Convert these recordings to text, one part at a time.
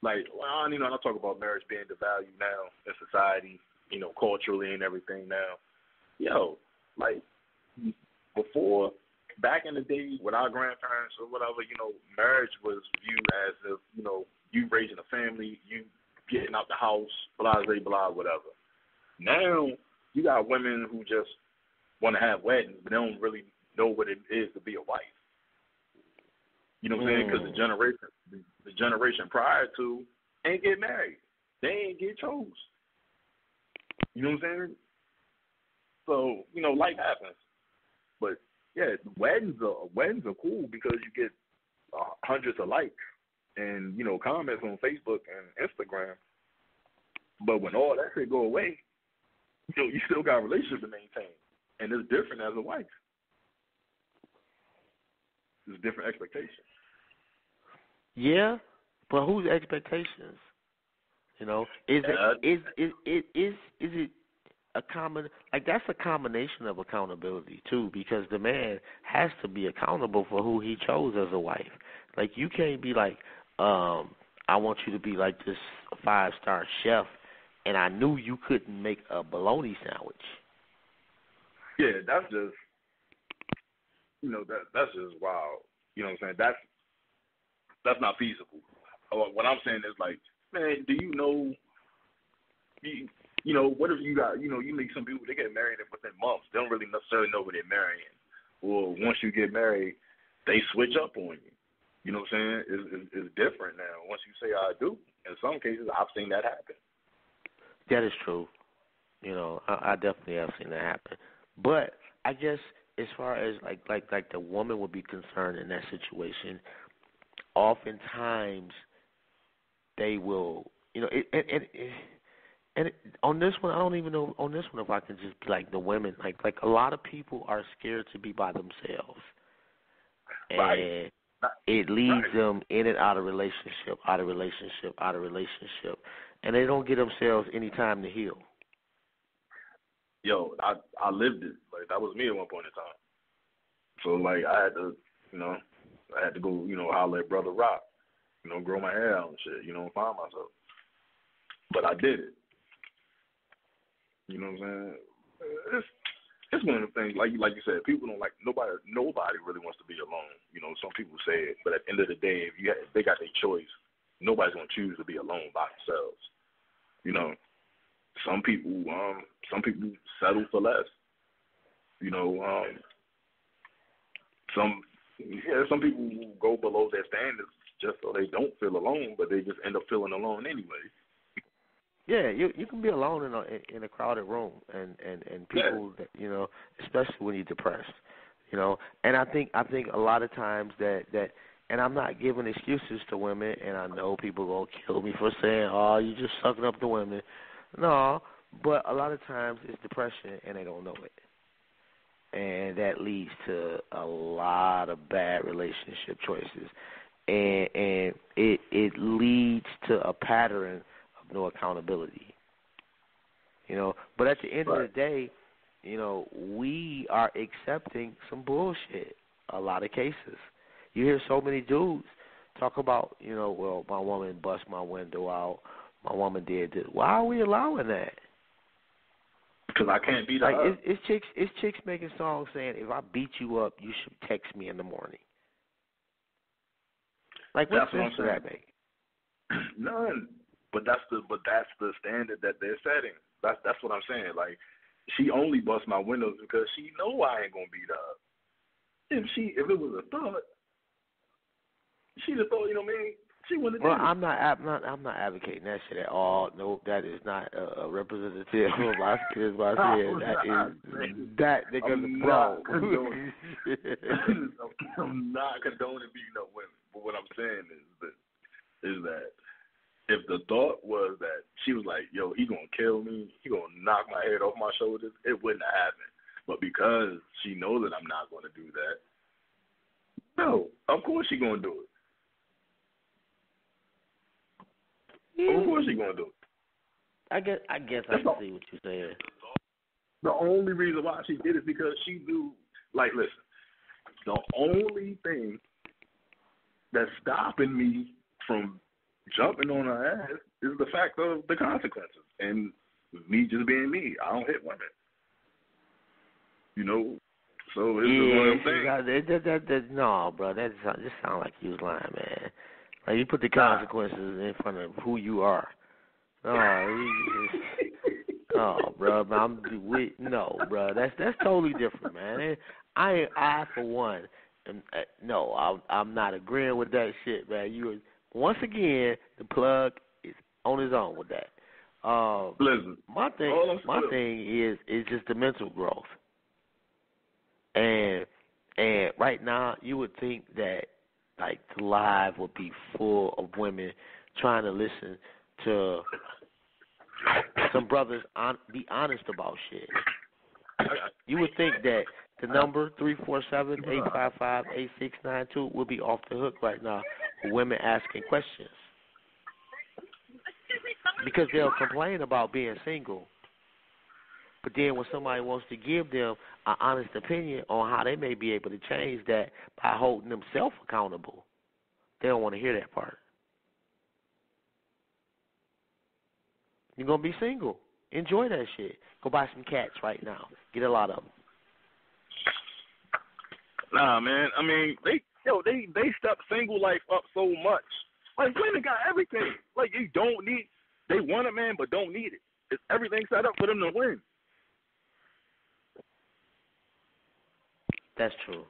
like, well, you know, I talk about marriage being devalued now in society, you know, culturally and everything now. Yo, like, before, back in the day with our grandparents or whatever, you know, marriage was viewed as if, you know, you raising a family, you getting out the house, blah, blah, blah, whatever. Now, you got women who just want to have weddings, but they don't really know what it is to be a wife. You know what I'm saying? Because the generation prior to ain't get married. They ain't get chose. You know what I'm saying? So, you know, life happens. But, yeah, weddings are cool because you get hundreds of likes and, you know, comments on Facebook and Instagram. But when all that shit go away, you know, you still got a relationship to maintain. And it's different as a wife. There's different expectations. Yeah, but whose expectations? You know, is it a common, like, that's a combination of accountability too, because the man has to be accountable for who he chose as a wife. Like, you can't be like, I want you to be like this 5-star chef, and I knew you couldn't make a bologna sandwich. Yeah, that's just, you know, that's just wild. You know what I'm saying? That's not feasible. What I'm saying is, like, man, do you know, you know, what if you got, you know, you meet some people, they get married within months. They don't really necessarily know what they're marrying. Or once you get married, they switch up on you. You know what I'm saying? It's different now. Once you say I do, in some cases, I've seen that happen. That is true. You know, I definitely have seen that happen. But I guess as far as like the woman would be concerned in that situation, oftentimes they will, you know, and on this one, I don't even know on this one if I can just be like the women. Like a lot of people are scared to be by themselves, and right. it leads right. them in and out of relationship, and they don't get themselves any time to heal. Yo, I lived it. Like, that was me at one point in time. So, like, I had to go, you know, holler at Brother Rock, you know, grow my hair out and shit, you know, and find myself. But I did it. You know what I'm saying? It's one of the things, like you said, people don't like, nobody really wants to be alone. You know, some people say it, but at the end of the day, if they got their choice, nobody's going to choose to be alone by themselves. You know, some people settle for less. You know, some people go below their standards just so they don't feel alone, but they just end up feeling alone anyway. Yeah, you can be alone in a crowded room, and people that, you know, especially when you're depressed, you know. And I think a lot of times that and I'm not giving excuses to women, and I know people gonna kill me for saying, oh, you just sucking up to women. No, but a lot of times it's depression and they don't know it, and that leads to a lot of bad relationship choices, and it leads to a pattern of no accountability. You know, but at the end of the day, you know, we are accepting some bullshit. A lot of cases, you hear so many dudes talk about, you know, well, my woman bust my window out. My woman did this. Why are we allowing that? Because I can't beat her like up. It's chicks making songs saying, if I beat you up, you should text me in the morning. Like, what sense does that make? None. But that's the standard that they're setting. That's what I'm saying. Like, she only busts my windows because she know I ain't gonna beat her up. If it was a thought, she'd have thought, you know what I mean? She wouldn't have. Well, I'm not advocating that shit at all. No, that is not a representative of my kids. What I said that nigga bro. I'm not condoning beating up women, but what I'm saying is that if the thought was that she was like, yo, he gonna kill me, he gonna knock my head off my shoulders, it wouldn't have happened. But because she knows that I'm not gonna do that, no, of course she gonna do it. Yeah. Of course she gonna do it. I guess I can see what you're saying. The only reason why she did it is because she knew, like, listen, the only thing that's stopping me from jumping on her ass is the fact of the consequences. And me just being me, I don't hit women. You know? So it's just one of them things. No, bro, that just sound like you was lying, man. Like you put the consequences in front of who you are. Oh, bro, no, bro, that's totally different, man. I for one, no, I'm not agreeing with that shit, man. Once again, the plug is on his own with that. Listen, my thing is just the mental growth, and right now you would think that like the live would be full of women trying to listen to some brothers be honest about shit. You would think that the number 347-855-8692 will be off the hook right now for women asking questions. Because they'll complain about being single. But then when somebody wants to give them an honest opinion on how they may be able to change that by holding themselves accountable, they don't want to hear that part. You're going to be single. Enjoy that shit. Go buy some cats right now. Get a lot of them. Nah, man. I mean, they step single life up so much. Like, women got everything. Like, you don't need, they want a man but don't need it. It's everything set up for them to win. That's true.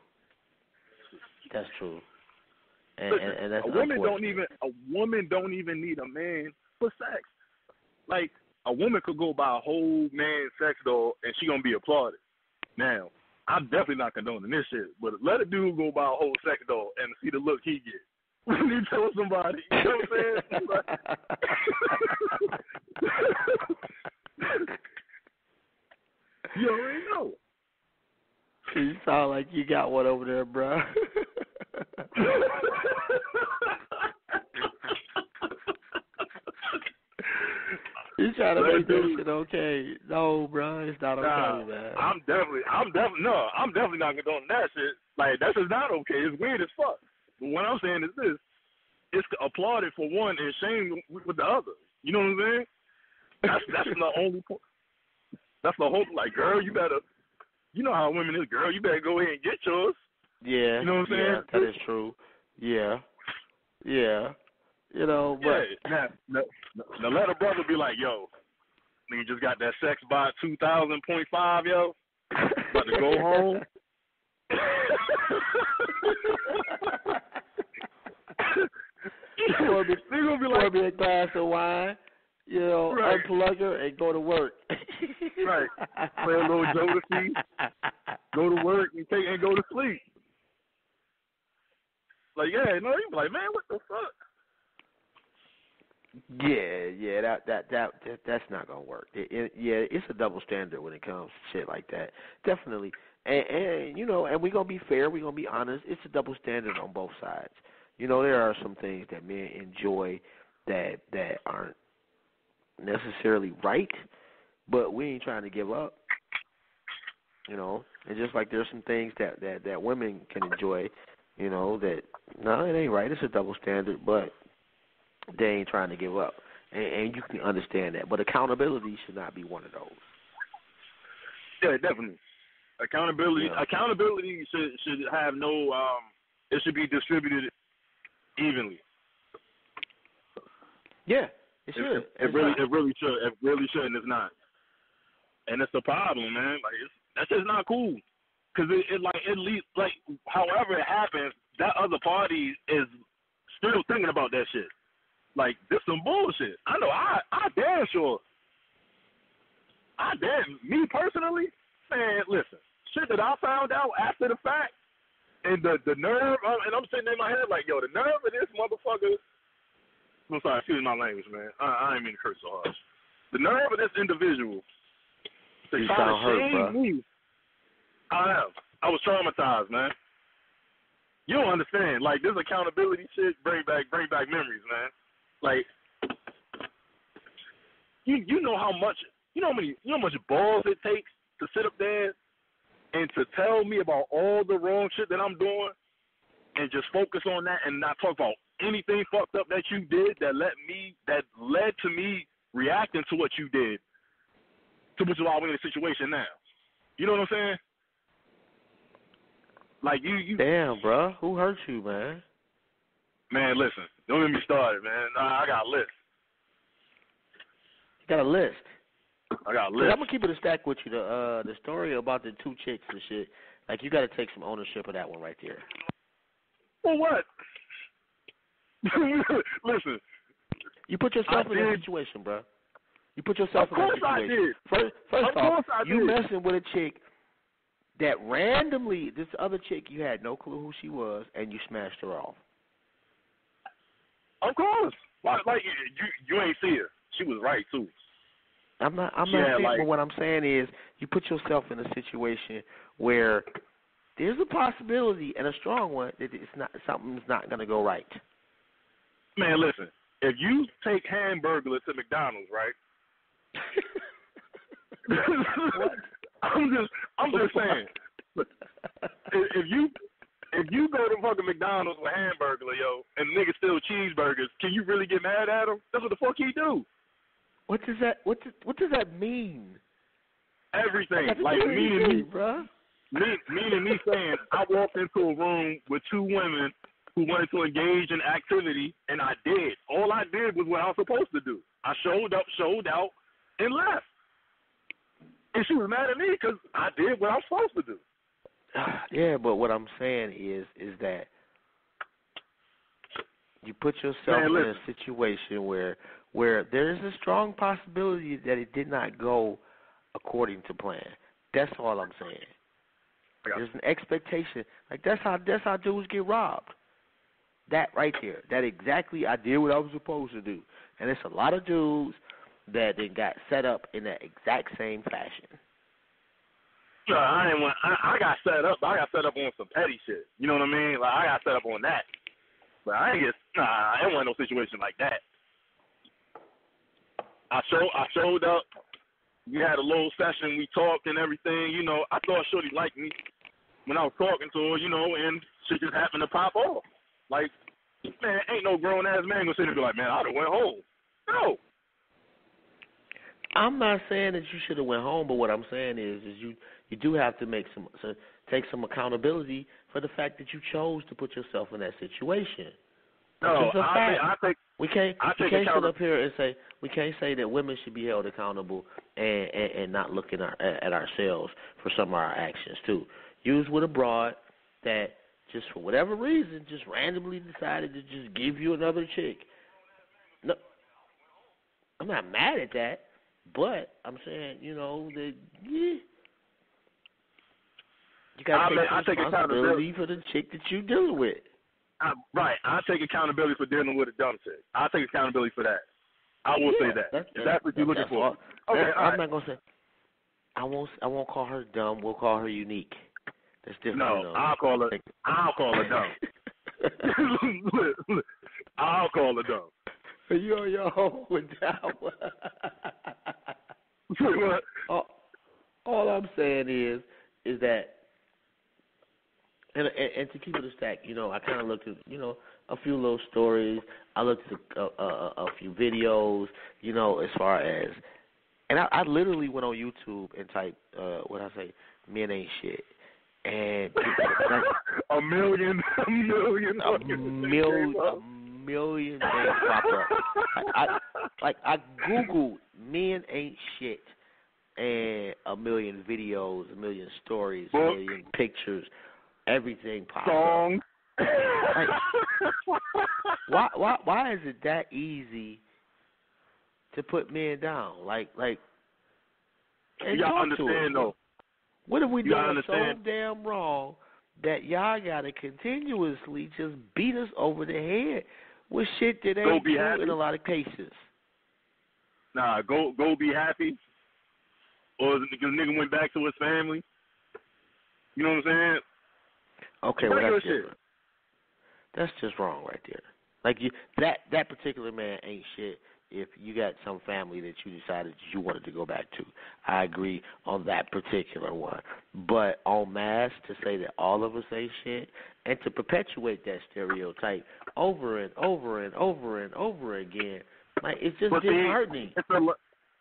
That's true. And that's a woman don't even need a man for sex. Like, a woman could go buy a whole man sex doll and she gonna be applauded. Now, I'm definitely not condoning this shit, but let a dude go buy a whole sex doll and see the look he get when he tell somebody, you know what I'm saying? You already know. You sound like you got one over there, bro. You trying to make that shit okay? No, bro, it's not okay, man. I'm definitely not condoning that shit. Like, that's just not okay. It's weird as fuck. But what I'm saying is this: it's applauded for one and shamed with the other. You know what I'm saying? That's the only point. That's the whole. Like, girl, you better. You know how women is, girl. You better go ahead and get yours. Yeah. You know what I'm saying? That is true. Yeah. You know, but now let a brother be like, yo, nigga just got that sex by 2000.5, yo. About to go home. Pour me a glass of wine, you know, right. Unplug her and go to work. Right. Play a little Jodeci, go to work and go to sleep. Like, yeah, no, you be like, man, what the fuck? Yeah, that's not gonna work. It's a double standard when it comes to shit like that. Definitely, and you know, and we're gonna be fair. We're gonna be honest. It's a double standard on both sides. You know, there are some things that men enjoy that aren't necessarily right, but we ain't trying to give up. You know, and just like there's some things that women can enjoy. You know, that no, it ain't right. It's a double standard, but they ain't trying to give up, and you can understand that. But accountability should not be one of those. Yeah, definitely. Accountability should have no. It should be distributed evenly. Yeah, it should. It really should. It really should, and it's not. And it's the problem, man. Like, that's just not cool. Because it leads, like, however it happens, that other party is still thinking about that shit. Like, this some bullshit. I know. I damn sure. Me personally, man. Listen, shit that I found out after the fact, and the nerve, and I'm sitting in my head like, yo, the nerve of this motherfucker. I'm sorry, excuse my language, man. I ain't mean to curse so hard. The nerve of this individual to try to shame me. I was traumatized, man. You don't understand. Like, this accountability shit bring back memories, man. Like, you know how much balls it takes to sit up there and to tell me about all the wrong shit that I'm doing and just focus on that and not talk about anything fucked up that you did that led to me reacting to what you did, to which is why we're in the situation now. You know what I'm saying? Like you. Damn, bro. Who hurt you, man? Man, listen. Don't get me started, man. I got a list. You got a list. I got a list. I'm gonna keep it a stack with you. The story about the 2 chicks and shit. Like, you got to take some ownership of that one right there. For what? Listen. You put yourself in that situation, bro. You put yourself in that situation. Of course I did. First off, you messing with a chick that randomly, this other chick, you had no clue who she was, and you smashed her off. Of course. Like you ain't see her. She was right too. I'm not saying, but what I'm saying is, you put yourself in a situation where there's a possibility, and a strong one, that something's not gonna go right. Man, listen. If you take Hamburglar to McDonald's, right? What? I'm just saying. If you go to fucking McDonald's with Hamburglar, yo, and the nigga steal cheeseburgers, can you really get mad at him? That's what the fuck he do. What does that mean? Everything. Like meaning me, bro. Meaning me saying I walked into a room with 2 women who wanted to engage in activity, and I did. All I did was what I was supposed to do. I showed up, showed out, and left. And she was mad at me because I did what I was supposed to do. Yeah, but what I'm saying is that you put yourself in a situation where there is a strong possibility that it did not go according to plan. That's all I'm saying. There's an expectation. Like, that's how dudes get robbed. That right there. That exactly, I did what I was supposed to do. And it's a lot of dudes that they got set up in that exact same fashion. No, I got set up. I got set up on some petty shit. You know what I mean? Like, I got set up on that. But I didn't want no situation like that. I showed up. We had a little session. We talked and everything. You know, I thought Shorty liked me when I was talking to her, you know, and she just happened to pop off. Like, man, ain't no grown-ass man gonna sit there and be like, man, I'd have went home. No. I'm not saying that you should have went home, but what I'm saying is you do have to take some accountability for the fact that you chose to put yourself in that situation. No, we can't sit up here and say that women should be held accountable and not looking at ourselves for some of our actions too. You was with a broad that just for whatever reason just randomly decided to just give you another chick. No, I'm not mad at that, but I'm saying, you know, that you gotta take responsibility for the chick that you dealing with. Right, I take accountability for dealing with a dumb chick. I take accountability for that. I will say that. That's what you're looking for. Okay, I'm not gonna say. I won't call her dumb. We'll call her unique. That's different. No, I'll call her dumb. I'll call her dumb. You on your own with that one. All I'm saying is that. And to keep it a stack, you know, I kind of looked at, you know, a few little stories. I looked at a few videos, you know, as far as, and I literally went on YouTube and typed, men ain't shit, and like, a million things popped up. I Googled men ain't shit, and a million videos, a million stories, a million pictures. Everything pops Song. Like, why is it that easy to put men down? Like, and y'all understand though. What have we done so damn wrong that y'all gotta continuously just beat us over the head with shit that ain't true in a lot of cases? Nah, go be happy. Or because the nigga went back to his family. You know what I'm saying? Okay, well, that's just wrong right there. Like that particular man ain't shit if you got some family that you decided you wanted to go back to. I agree on that particular one. But en masse, to say that all of us ain't shit, and to perpetuate that stereotype over and over and over and over again, like, it's just disheartening.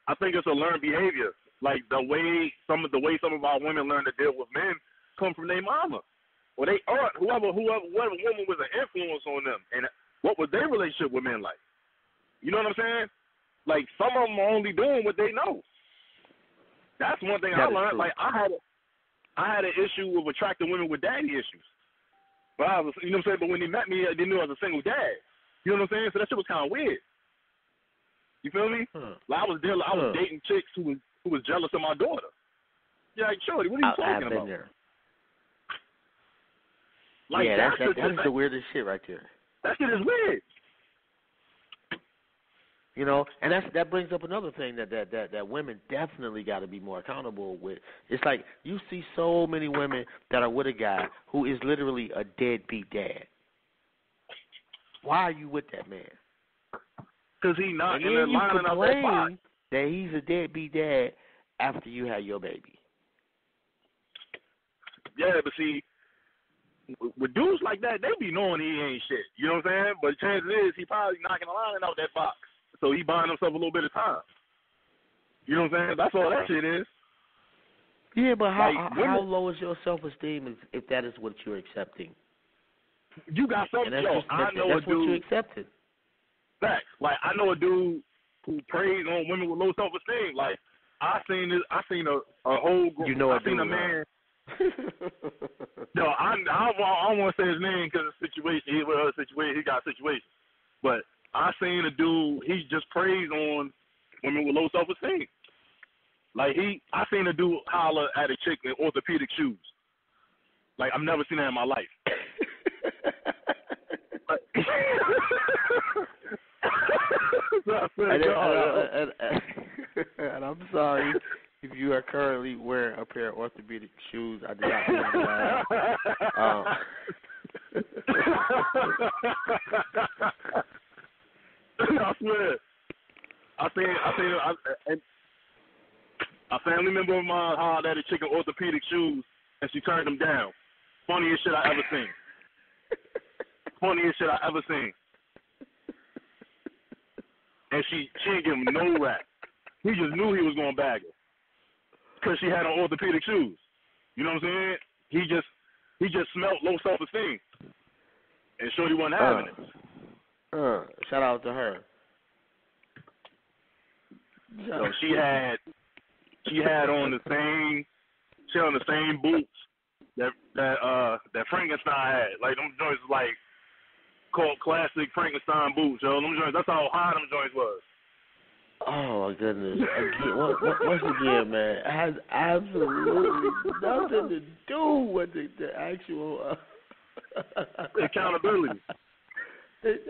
I think it's a learned behavior. Like the way some of our women learn to deal with men come from their mama, or they aunt, whoever woman was an influence on them, and what was their relationship with men like? You know what I'm saying? Like, some of them are only doing what they know. That's one thing I learned. True. Like, I had an issue with attracting women with daddy issues. But I was, you know what I'm saying? But when they met me, they knew I was a single dad. You know what I'm saying? So that shit was kind of weird. You feel me? Like, I was dating chicks who was jealous of my daughter. Yeah, like, Shorty, what are you talking about? There. Like, yeah, that's the weirdest shit right there. That shit is weird. You know, and that brings up another thing that women definitely got to be more accountable with. It's like you see so many women that are with a guy who is literally a deadbeat dad. Why are you with that man? Because he's not and in then there lining up that box. That he's a deadbeat dad after you had your baby. Yeah, but see, with dudes like that, they be knowing he ain't shit. You know what I'm saying? But chances is he probably knocking the lining out that box. So he buying himself a little bit of time. You know what I'm saying? That's all that shit is. Yeah, but how low is your self-esteem if that is what you're accepting? You got something. I know that's what you accepted. Facts. Like, I know a dude who preys on women with low self-esteem. Like, I seen a whole group. You know I seen a man. No, I don't want to say his name because of the situation. He got a situation. But I seen a dude. He just preys on women with low self-esteem. Like, I seen a dude holler at a chick in orthopedic shoes. Like, I've never seen that in my life. And I'm sorry if you are currently wearing a pair of orthopedic shoes. I did not mean to laugh. I swear. I seen a family member of mine hollered at a chick in orthopedic shoes, and she turned them down. Funniest shit I ever seen. Funniest shit I ever seen. And she didn't give him no rap. He just knew he was going to bag her because she had on orthopedic shoes. You know what I'm saying? He just smelled low self-esteem, and Shorty wasn't having it. Shout out to her. So she had on the same boots that Frankenstein had. Like, them joints like called classic Frankenstein boots, yo. Them joints, that's how high them joints was. Oh my goodness! Again, once again, man, it has absolutely nothing to do with the actual accountability.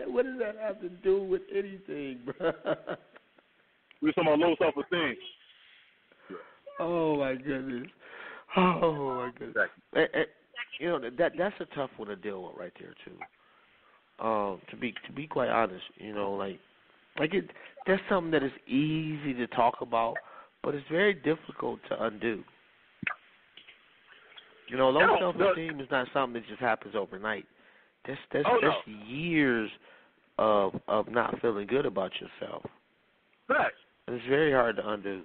What does that have to do with anything, bro? We were talking about low self-esteem. Oh my goodness! Oh my goodness! And, you know that's a tough one to deal with right there too. To be quite honest, you know, like that's something that is easy to talk about, but it's very difficult to undo. You know, low self-esteem is not something that just happens overnight. That's years of not feeling good about yourself. Right. And it's very hard to undo.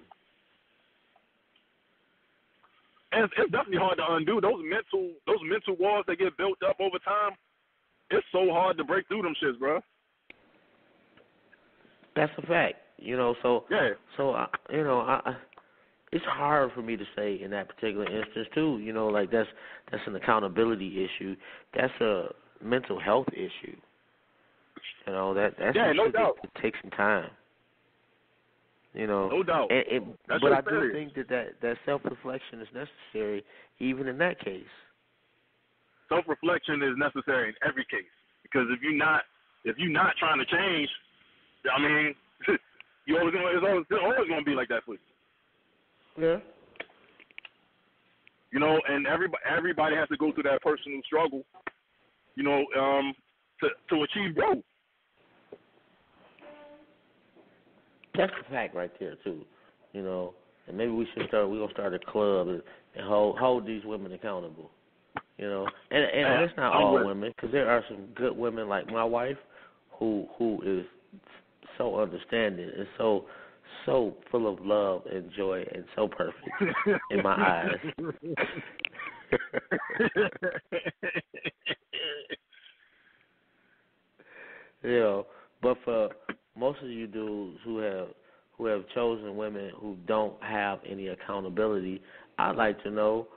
And it's definitely hard to undo. Those mental walls that get built up over time, it's so hard to break through them shits, bro. That's a fact. You know, so yeah. So it's hard for me to say in that particular instance too. You know, like that's an accountability issue. That's a mental health issue. You know, that's no doubt. It takes some time. You know, no doubt. But I do think that self-reflection is necessary, even in that case. Self-reflection is necessary in every case, because if you're not trying to change, I mean, it's always going to be like that for you. Yeah. You know, and everybody has to go through that personal struggle, you know, to achieve growth. that's the fact right there too. You know, and maybe we're gonna start a club and hold these women accountable. You know, and it's not all women, because there are some good women like my wife, who is so understanding and so full of love and joy and so perfect in my eyes. You know, but for most of you dudes who have chosen women who don't have any accountability, I'd like to know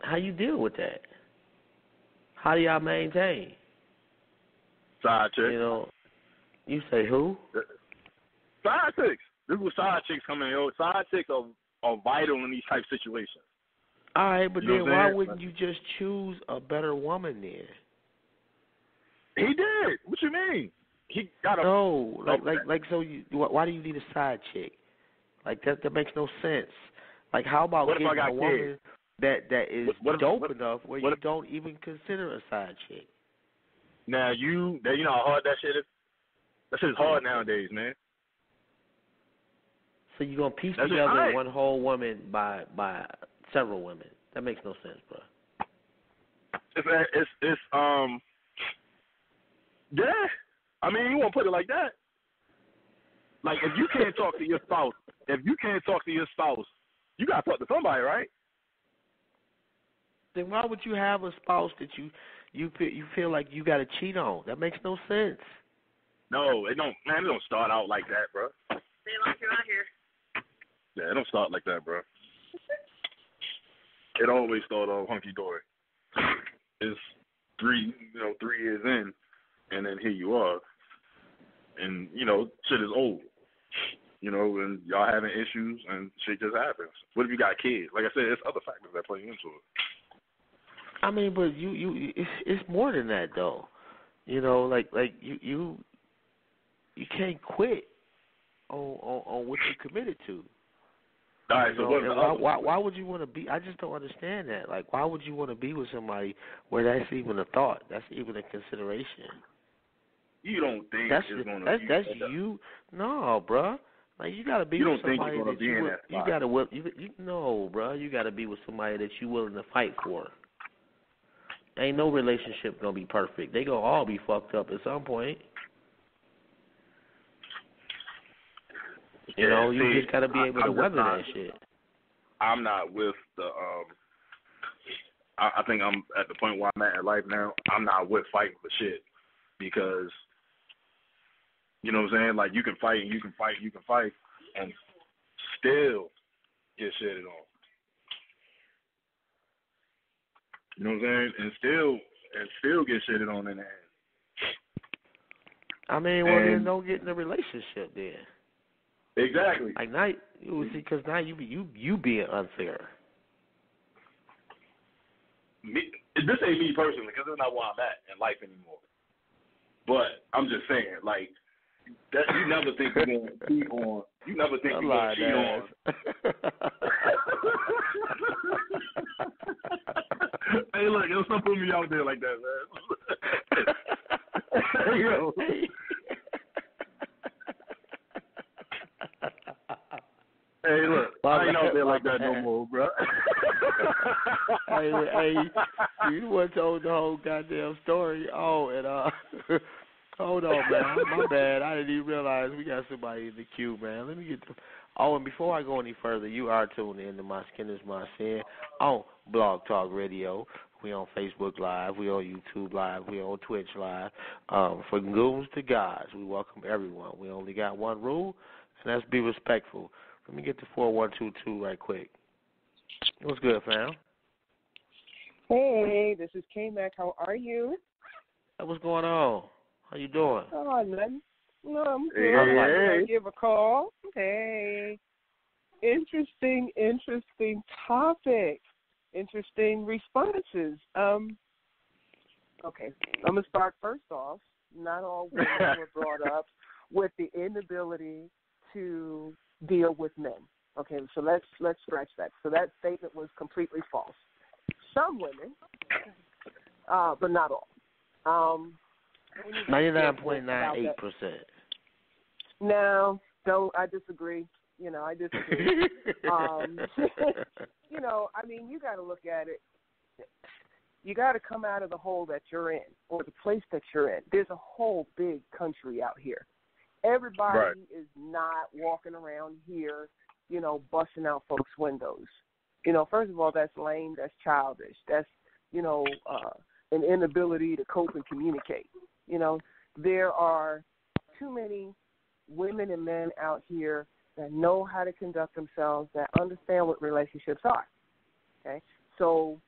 how you deal with that. How do y'all maintain? Side chicks. You know, you say who? Side chicks. This is where side chicks come in. Yo, side chicks are vital in these type of situations. All right, but you then why wouldn't you just choose a better woman then? He did. What you mean? He got a so. Why do you need a side chick? Like that makes no sense. Like, how about getting a woman that is dope enough where you don't even consider a side chick? Now you know how hard that shit is. That shit's hard nowadays, man. So you're gonna piece together one whole woman by several women? That makes no sense, bro. It's yeah. I mean, you won't put it like that. Like, if you can't talk to your spouse, you gotta talk to somebody, right? Then why would you have a spouse that you feel like you gotta cheat on? That makes no sense. No, it don't. Man, it don't start out like that, bro. Stay like you're out here. Yeah, it don't start like that, bro. It always start off hunky dory. It's 3 years in, and then here you are, and shit is old. And y'all having issues, and shit just happens. What if you got kids? Like I said, there's other factors that play into it. I mean, but it's more than that, though. Like you can't quit on what you committed to. All right, so why would you want to be? I just don't understand that. Like, why would you want to be with somebody where that's even a thought? That's even a consideration. You don't think that's you? No, bruh. Like, you gotta be with somebody that you gotta. No, bruh. You gotta be with somebody that you willing to fight for. Ain't no relationship gonna be perfect. They gonna all be fucked up at some point. You just gotta be able to weather that shit. I'm not with the. I think I'm at the point where I'm at in life now. I'm not with fighting for shit, because you know what I'm saying. Like, you can fight and you can fight, and still get shitted on. You know what I'm saying? And still get shitted on in the end. I mean, well, then don't get in a relationship then. Exactly. Like, now, because now you being unfair. This ain't me personally, because that's not where I'm at in life anymore. But I'm just saying, like, that you never think you're going to cheat on. You never think you're going to cheat on. Hey, look, stop putting me out there like that, man. Hey, yo. Hey, look, I ain't out there like that no more, bro. hey, you want to told the whole goddamn story. Oh, and hold on, man. My bad. I didn't even realize we got somebody in the queue, man. Let me get and before I go any further, you are tuned in to My Skin Is My Sin on Blog Talk Radio. We on Facebook Live. We on YouTube Live. We on Twitch Live. From goons to gods, we welcome everyone. We only got one rule, and that's be respectful. Let me get to 4122 right quick. What's good, fam? Hey, this is K-Mac. How are you? Hey, what's going on? How you doing? Oh, nothing. No, I'm good. Hey. Give a call. Hey. Interesting topic. Interesting responses. Okay, I'm going to start first off. Not all women were brought up with the inability to deal with men. Okay, so let's scratch that. So that statement was completely false. Some women, but not all. 99.98%. Now, I disagree. I disagree. I mean, you got to look at it. You got to come out of the hole that you're in or the place that you're in. There's a whole big country out here. Everybody is not walking around here, busting out folks' windows. First of all, that's lame. That's childish. That's, an inability to cope and communicate. There are too many women and men out here that know how to conduct themselves, that understand what relationships are. Okay? So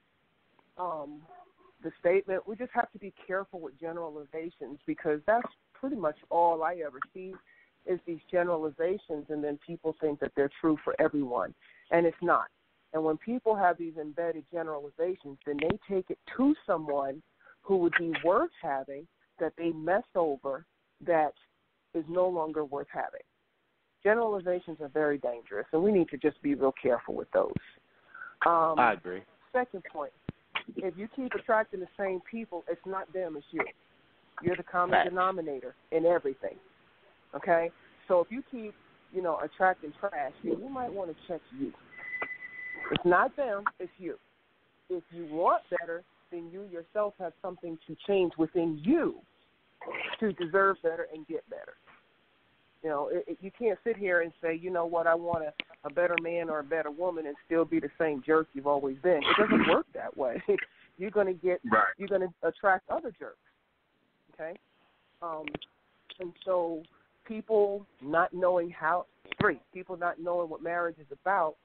the statement, we just have to be careful with generalizations, because that's pretty much all I ever see is these generalizations, and then people think that they're true for everyone, and it's not. And when people have these embedded generalizations, then they take it to someone who would be worth having that they messed over, that is no longer worth having. Generalizations are very dangerous, and we need to just be real careful with those. I agree. Second point, if you keep attracting the same people, it's not them, it's you. You're the common denominator in everything, okay? So if you keep, attracting trash, then you might want to check you. It's not them, it's you. If you want better, then you yourself have something to change within you to deserve better and get better. You can't sit here and say, you know what, I want a better man or a better woman and still be the same jerk you've always been. It doesn't work that way. You're going to attract other jerks. Okay? And so people not knowing what marriage is about,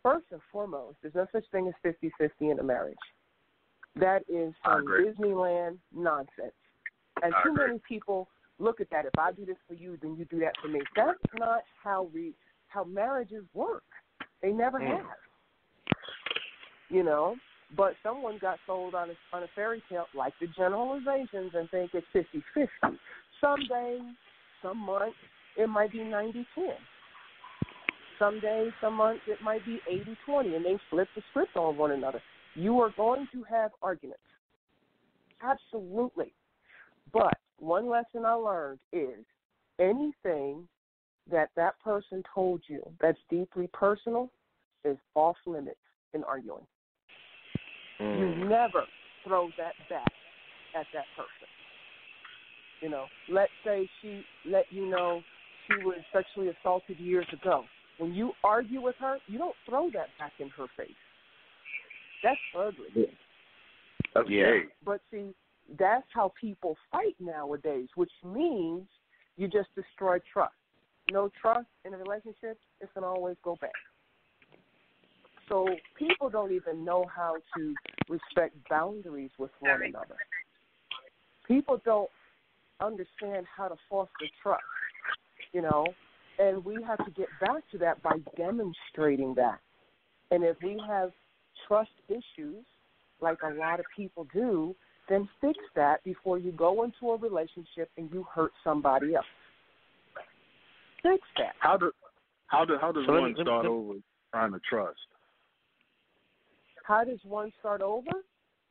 first and foremost, there's no such thing as 50-50 in a marriage. That is some Disneyland nonsense. And too many people look at that. If I do this for you, then you do that for me. That's not how marriages work. They never have. But someone got sold on a fairy tale, like the generalizations, and think it's 50-50. Some days, some months, it might be 90-10. Some days, some months, it might be 80-20, and they flip the script on one another. You are going to have arguments. Absolutely. But one lesson I learned is anything that person told you that's deeply personal is off limits in arguing. You never throw that back at that person. Let's say she let you know she was sexually assaulted years ago. When you argue with her, you don't throw that back in her face. That's ugly. That's gay. But see, that's how people fight nowadays, which means you just destroy trust. No trust in a relationship, it's going to always go back. So people don't even know how to respect boundaries with one another. People don't understand how to foster trust, and we have to get back to that by demonstrating that. And if we have trust issues, like a lot of people do, then fix that before you go into a relationship and you hurt somebody else. Fix that. How does one start over trying to trust? How does one start over?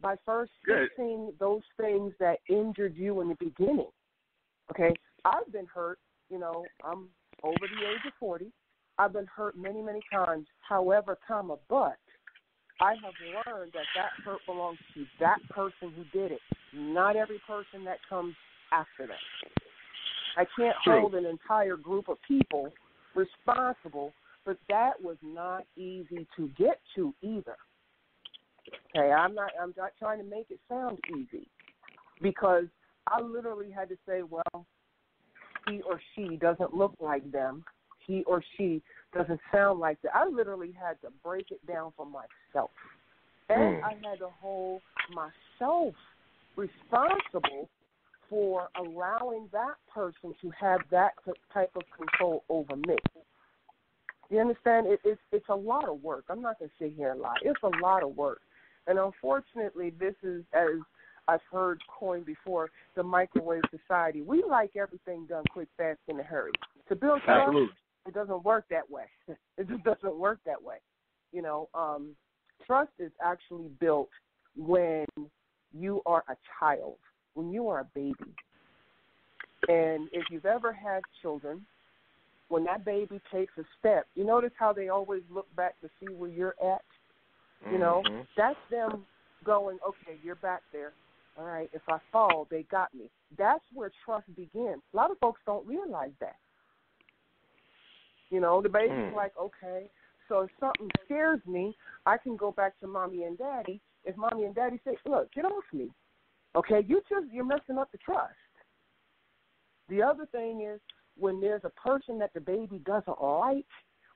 By first fixing those things that injured you in the beginning. Okay? I've been hurt, I'm over the age of 40. I've been hurt many, many times. However, but I have learned that hurt belongs to that person who did it, not every person that comes after that. I can't hold an entire group of people responsible, but that was not easy to get to either. Okay, I'm not trying to make it sound easy, because I literally had to say, well, he or she doesn't look like them. He or she doesn't sound like that. I literally had to break it down for myself. And I had to hold myself responsible for allowing that person to have that type of control over me. You understand? It's a lot of work. I'm not going to sit here and lie. It's a lot of work. And unfortunately, this is, as I've heard coined before, the microwave society. We like everything done quick, fast, in a hurry. To build trust, it doesn't work that way. It just doesn't work that way. Trust is actually built when you are a child, when you are a baby. And if you've ever had children, when that baby takes a step, you notice how they always look back to see where you're at? You know, that's them going, okay, you're back there. All right, if I fall, they got me. That's where trust begins. A lot of folks don't realize that. You know, the baby's like, okay, so if something scares me, I can go back to mommy and daddy. If mommy and daddy say, look, get off me. Okay, you're messing up the trust. The other thing is when there's a person that the baby doesn't like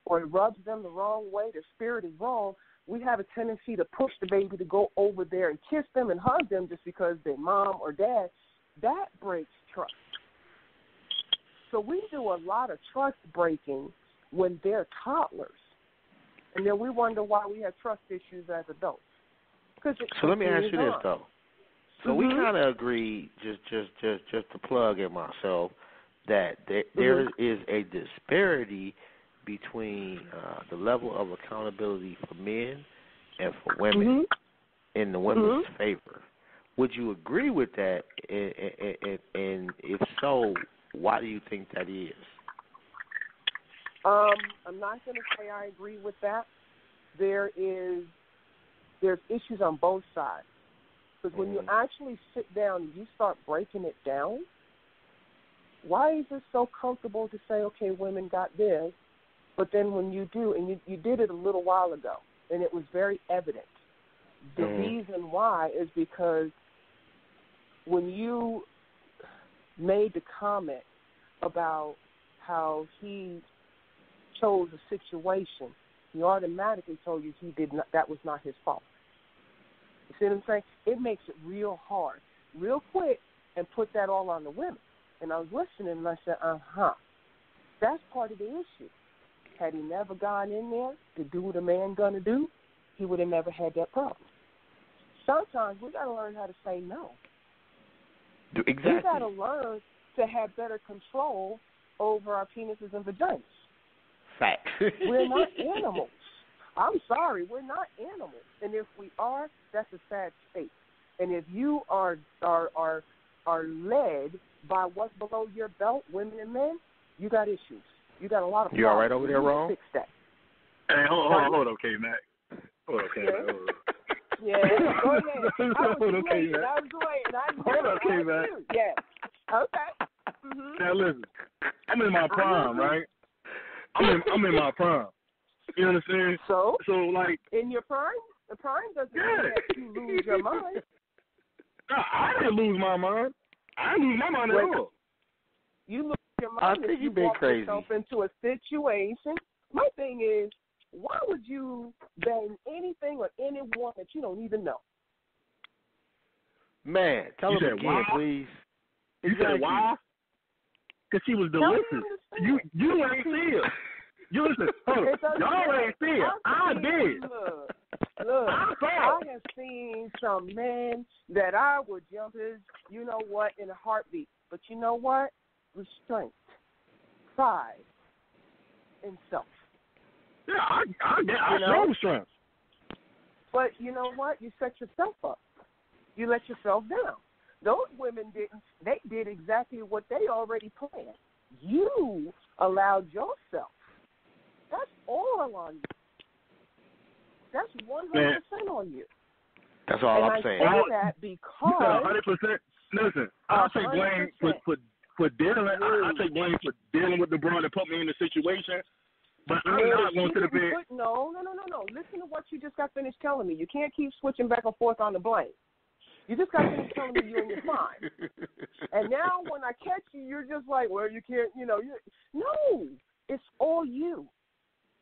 or it rubs them the wrong way, their spirit is wrong, we have a tendency to push the baby to go over there and kiss them and hug them just because they're mom or dad. That breaks trust. So we do a lot of trust breaking when they're toddlers. And then we wonder why we have trust issues as adults. So let me ask you this, though. So we kind of agree, just to plug in myself, that there is a disparity between the level of accountability for men and for women in the women's favor. Would you agree with that? And if so, why do you think that is? I'm not going to say I agree with that. There's issues on both sides. Because when you actually sit down and you start breaking it down, why is it so comfortable to say, okay, women got this, but then when you do, and you did it a little while ago, and it was very evident. The reason why is because when you made the comment about how he chose a situation, he automatically told you that was not his fault. You see what I'm saying? It makes it real hard, real quick, and put that all on the women. And I was listening, and I said, that's part of the issue. Had he never gone in there to do what a man going to do, he would have never had that problem. Sometimes we got to learn how to say no. Exactly. We got to learn to have better control over our penises and vaginas. Fact. We're not animals. I'm sorry, we're not animals. And if we are, that's a sad state. And if you are led by what's below your belt, women and men, you got issues. You got a lot of problems. You all right over there, Ron? Fix that. Hey, hold on, okay, Mac. Hold on, okay, Mac. Yeah, go ahead. I was waiting. Hold on, okay, Mac. Yeah. Okay. Now listen, I'm in my prime, right? I'm in my prime. You understand? So like in your prime, the prime doesn't mean that you lose your mind. No, I didn't lose my mind. I didn't lose my mind at all. You lose your mind I think if you been walk crazy. yourself into a situation. My thing is, why would you bang anything or anyone that you don't even know? Man, tell him again, why? please. You said why? Because she was delicious. You ain't see her. You listen, y'all ain't see it. I did. Look, I have seen some men that I would jump in a heartbeat. But you know what? Restraint, pride, and self. Yeah, I show strength. But you know what? You set yourself up. You let yourself down. Those women didn't. They did exactly what they already planned. You allowed yourself. That's all on you. That's 100% on you. That's all I'm saying. I say that because 100%. Listen, I take blame for dealing. I take blame for dealing with the broad that put me in the situation. But I'm not going to the bed. No. Listen to what you just got finished telling me. You can't keep switching back and forth on the blame. You just got finished telling me you're in your prime. And now when I catch you, you're just like, well, you can't, No, it's all you.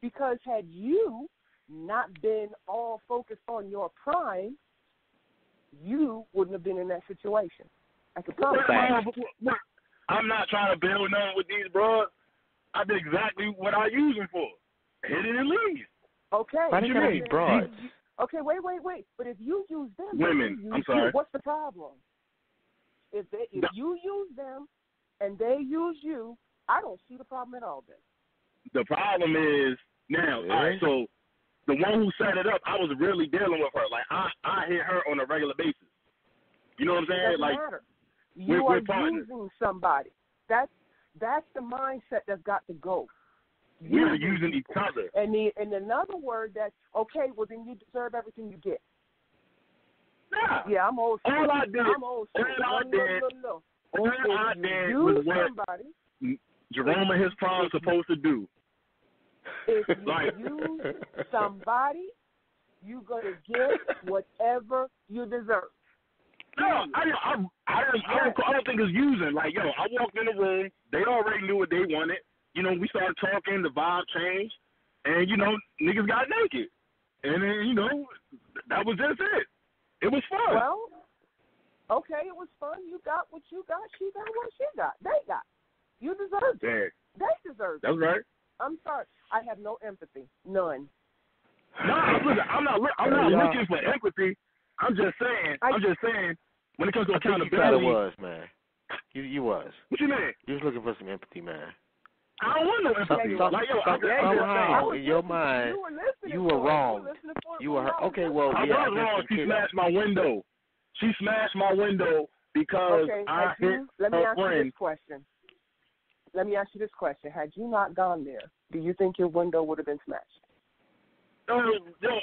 Because had you not been all focused on your prime, you wouldn't have been in that situation. I can promise you. I'm not trying to build nothing with these broads. I did exactly what I use them for. Hit it and leave. Okay. Why do you gotta be broad? Okay, wait. But if you use them, women, I'm sorry. What's the problem? If you use them and they use you, I don't see the problem at all then. The problem is now, all right, so the one who set it up, I was really dealing with her. Like, I hit her on a regular basis. You know what I'm saying? It doesn't like, matter. You we're are partners. using somebody. That's the mindset that's got to go. We were using each other. And another word that, okay, well, then you deserve everything you get. Nah. Yeah, I'm old school. All I did, I'm old school. All I did was what Jerome and his prime supposed to do. If you use somebody, you're going to get whatever you deserve. No, I don't think it's using. Like, yo, I walked in the room. They already knew what they wanted. You know, we started talking. The vibe changed. And, you know, niggas got naked. And then, you know, that was just it. It was fun. Well, okay, it was fun. You got what you got. She got what she got. They got. You deserved it. Yeah. They deserved it. That's right. I'm sorry. I have no empathy. None. No, listen, I'm not looking for empathy. I'm just saying, when it comes to accountability. You kind of was, man. You was. What you mean? You was looking for some empathy, man. I don't want no empathy. Somehow, in your mind, you were wrong. You were okay. Well, I was wrong. She smashed my window. She smashed my window because I hit her friend. Let me ask you this question. Had you not gone there, do you think your window would have been smashed? Yo,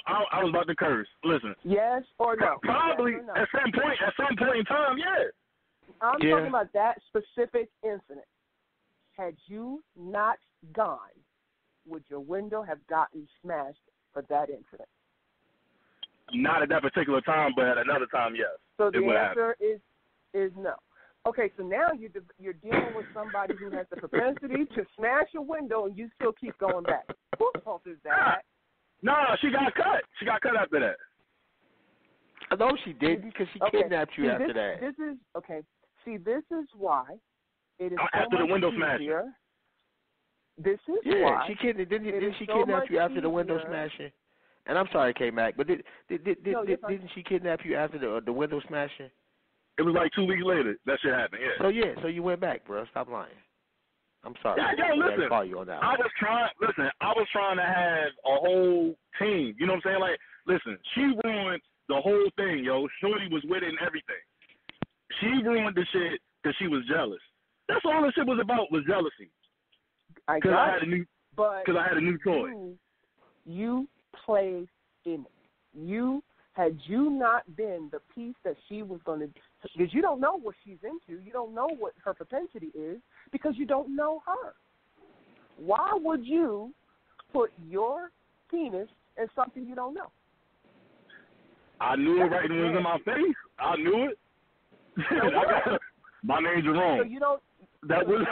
I was about to curse. Listen. Yes or no? Probably yes or no? at some point in time, yeah. I'm talking about that specific incident. Had you not gone, would your window have gotten smashed for that incident? Not at that particular time, but at another time, yes. So the answer is no. Okay, so now you're dealing with somebody who has the propensity to smash a window, and you still keep going back. Whose fault is that? No, she got cut. She got cut after that. I know she did because she kidnapped you after that. This is okay. See, this is why it is after the window smashing. This is why. Didn't she kidnap you after the window smashing? And I'm sorry, K-Mac, but didn't she kidnap you after the window smashing? It was like 2 weeks later that shit happened. Yeah. So you went back, bro. Stop lying. I'm sorry. Yeah, listen. Call you on that. I was trying to have a whole team. You know what I'm saying? Like, listen, she ruined the whole thing, yo. Shorty was with it and everything. She ruined the shit because she was jealous. That's all the shit was about, was jealousy. Because I had a new toy. You played in it. Had you not been the piece that she was going to, because you don't know what she's into, you don't know what her propensity is, because you don't know her. Why would you put your penis in something you don't know? I knew it right when it was in my face. I knew it. My name's Jerome. So you don't. That was.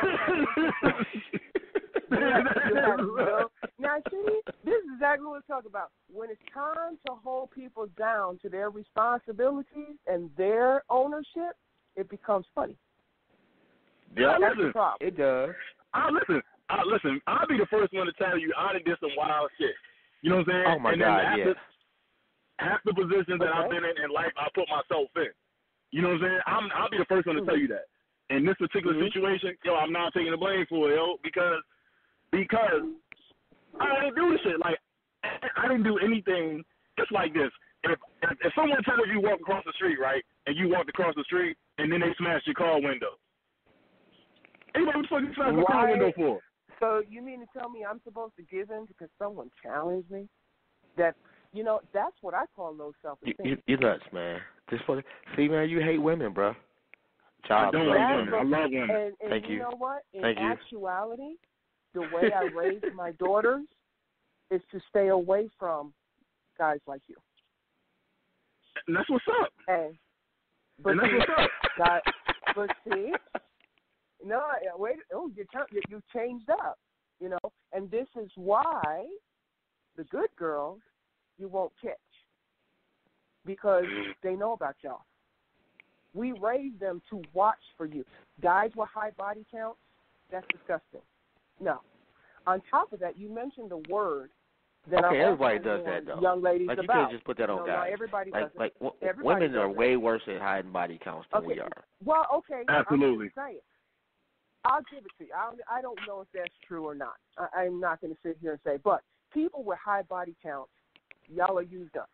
Now, see, this is exactly what we're talking about. When it's time to hold people down to their responsibilities and their ownership, it becomes funny. Yeah, that's the problem. It does. Listen. I'll be the first one to tell you I done did some wild shit. You know what I'm saying? Oh my God, yeah. Half the positions that I've been in life, I put myself in. You know what I'm saying? I'll be the first one to tell you that. In this particular situation, I'm not taking the blame for it, because I didn't do the shit. Like, I didn't do anything just like this. If someone tells you walk across the street, right, and you walked across the street, and then they smashed your car window, what the fuck you smashed my car window for? So you mean to tell me I'm supposed to give in because someone challenged me? That's what I call low self-esteem. You're nuts, man. See, man, you hate women, bro. I don't hate women. I love women. And Thank you. You know what? In Thank actuality, the way I raise my daughters is to stay away from guys like you. And that's what's up. But see, no, wait. Oh, you changed up, and this is why the good girls you won't catch, because they know about y'all. We raise them to watch for you. Guys with high body counts, that's disgusting. No. On top of that, you mentioned the word that everybody does that, though. Young ladies you about. can't just put that on guys. No, everybody does it. Like everybody women are way worse at hiding body counts than we are. Well, okay. Absolutely. I'll give it to you. I don't know if that's true or not. I'm not going to sit here and say, but people with high body counts, y'all are used up.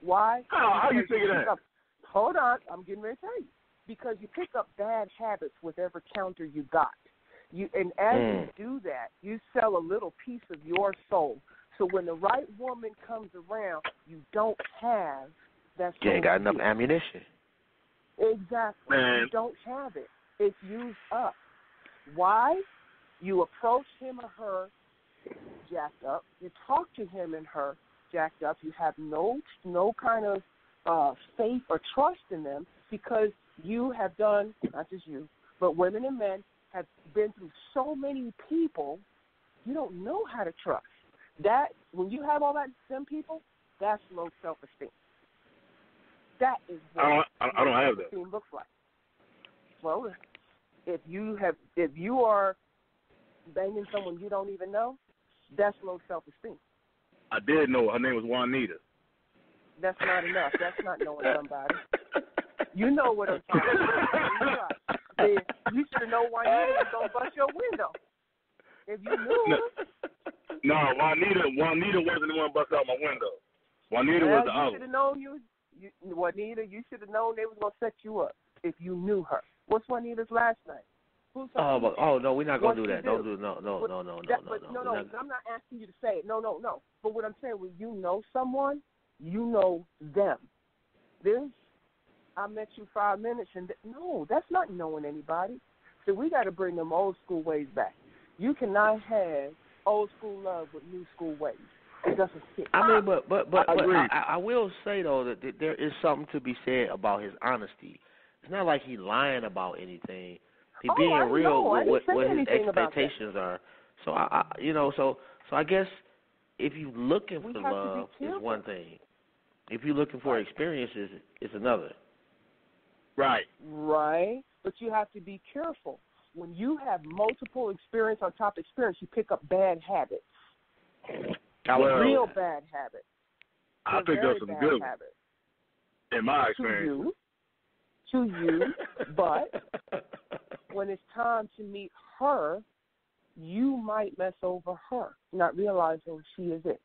Why? How you figure that? Hold on, I'm getting ready to tell you. Because you pick up bad habits with every counter you got. And as you do that, you sell a little piece of your soul. So when the right woman comes around, you don't have that soul. You ain't got enough ammunition. Exactly. Man. You don't have it. It's used up. Why? You approach him or her jacked up. You talk to him and her jacked up. You have no kind of faith or trust in them because you have done, not just you, but women and men have been through so many people, you don't know how to trust. That, when you have all that, them people, that's low self-esteem. That is what I don't have that. self-esteem looks like. Well, if you are banging someone you don't even know, that's low self-esteem. I did know her name was Juanita. That's not enough. That's not knowing somebody. You know what I'm talking about. You should have known Juanita was going to bust your window. If you knew. No, Juanita wasn't the one busting out my window. Juanita was the other. You should have known Juanita, you should have known they was going to set you up if you knew her. What's Juanita's last name? No, we're not going to do that. No. I'm not asking you to say it. No. But what I'm saying, when you know someone, you know them. I met you 5 minutes, and no, that's not knowing anybody. So we got to bring them old school ways back. You cannot have old school love with new school ways. It doesn't fit. I mean, but I will say though that there is something to be said about his honesty. It's not like he's lying about anything. He's being real with what his expectations are. So I guess if you're looking for love is one thing. If you're looking for experiences, it's another. Right. Right. But you have to be careful. When you have multiple experience on top of experience, you pick up bad habits. Real bad habits. I picked up some good habits. In my experience. To you, but when it's time to meet her, you might mess over her, not realizing she is it.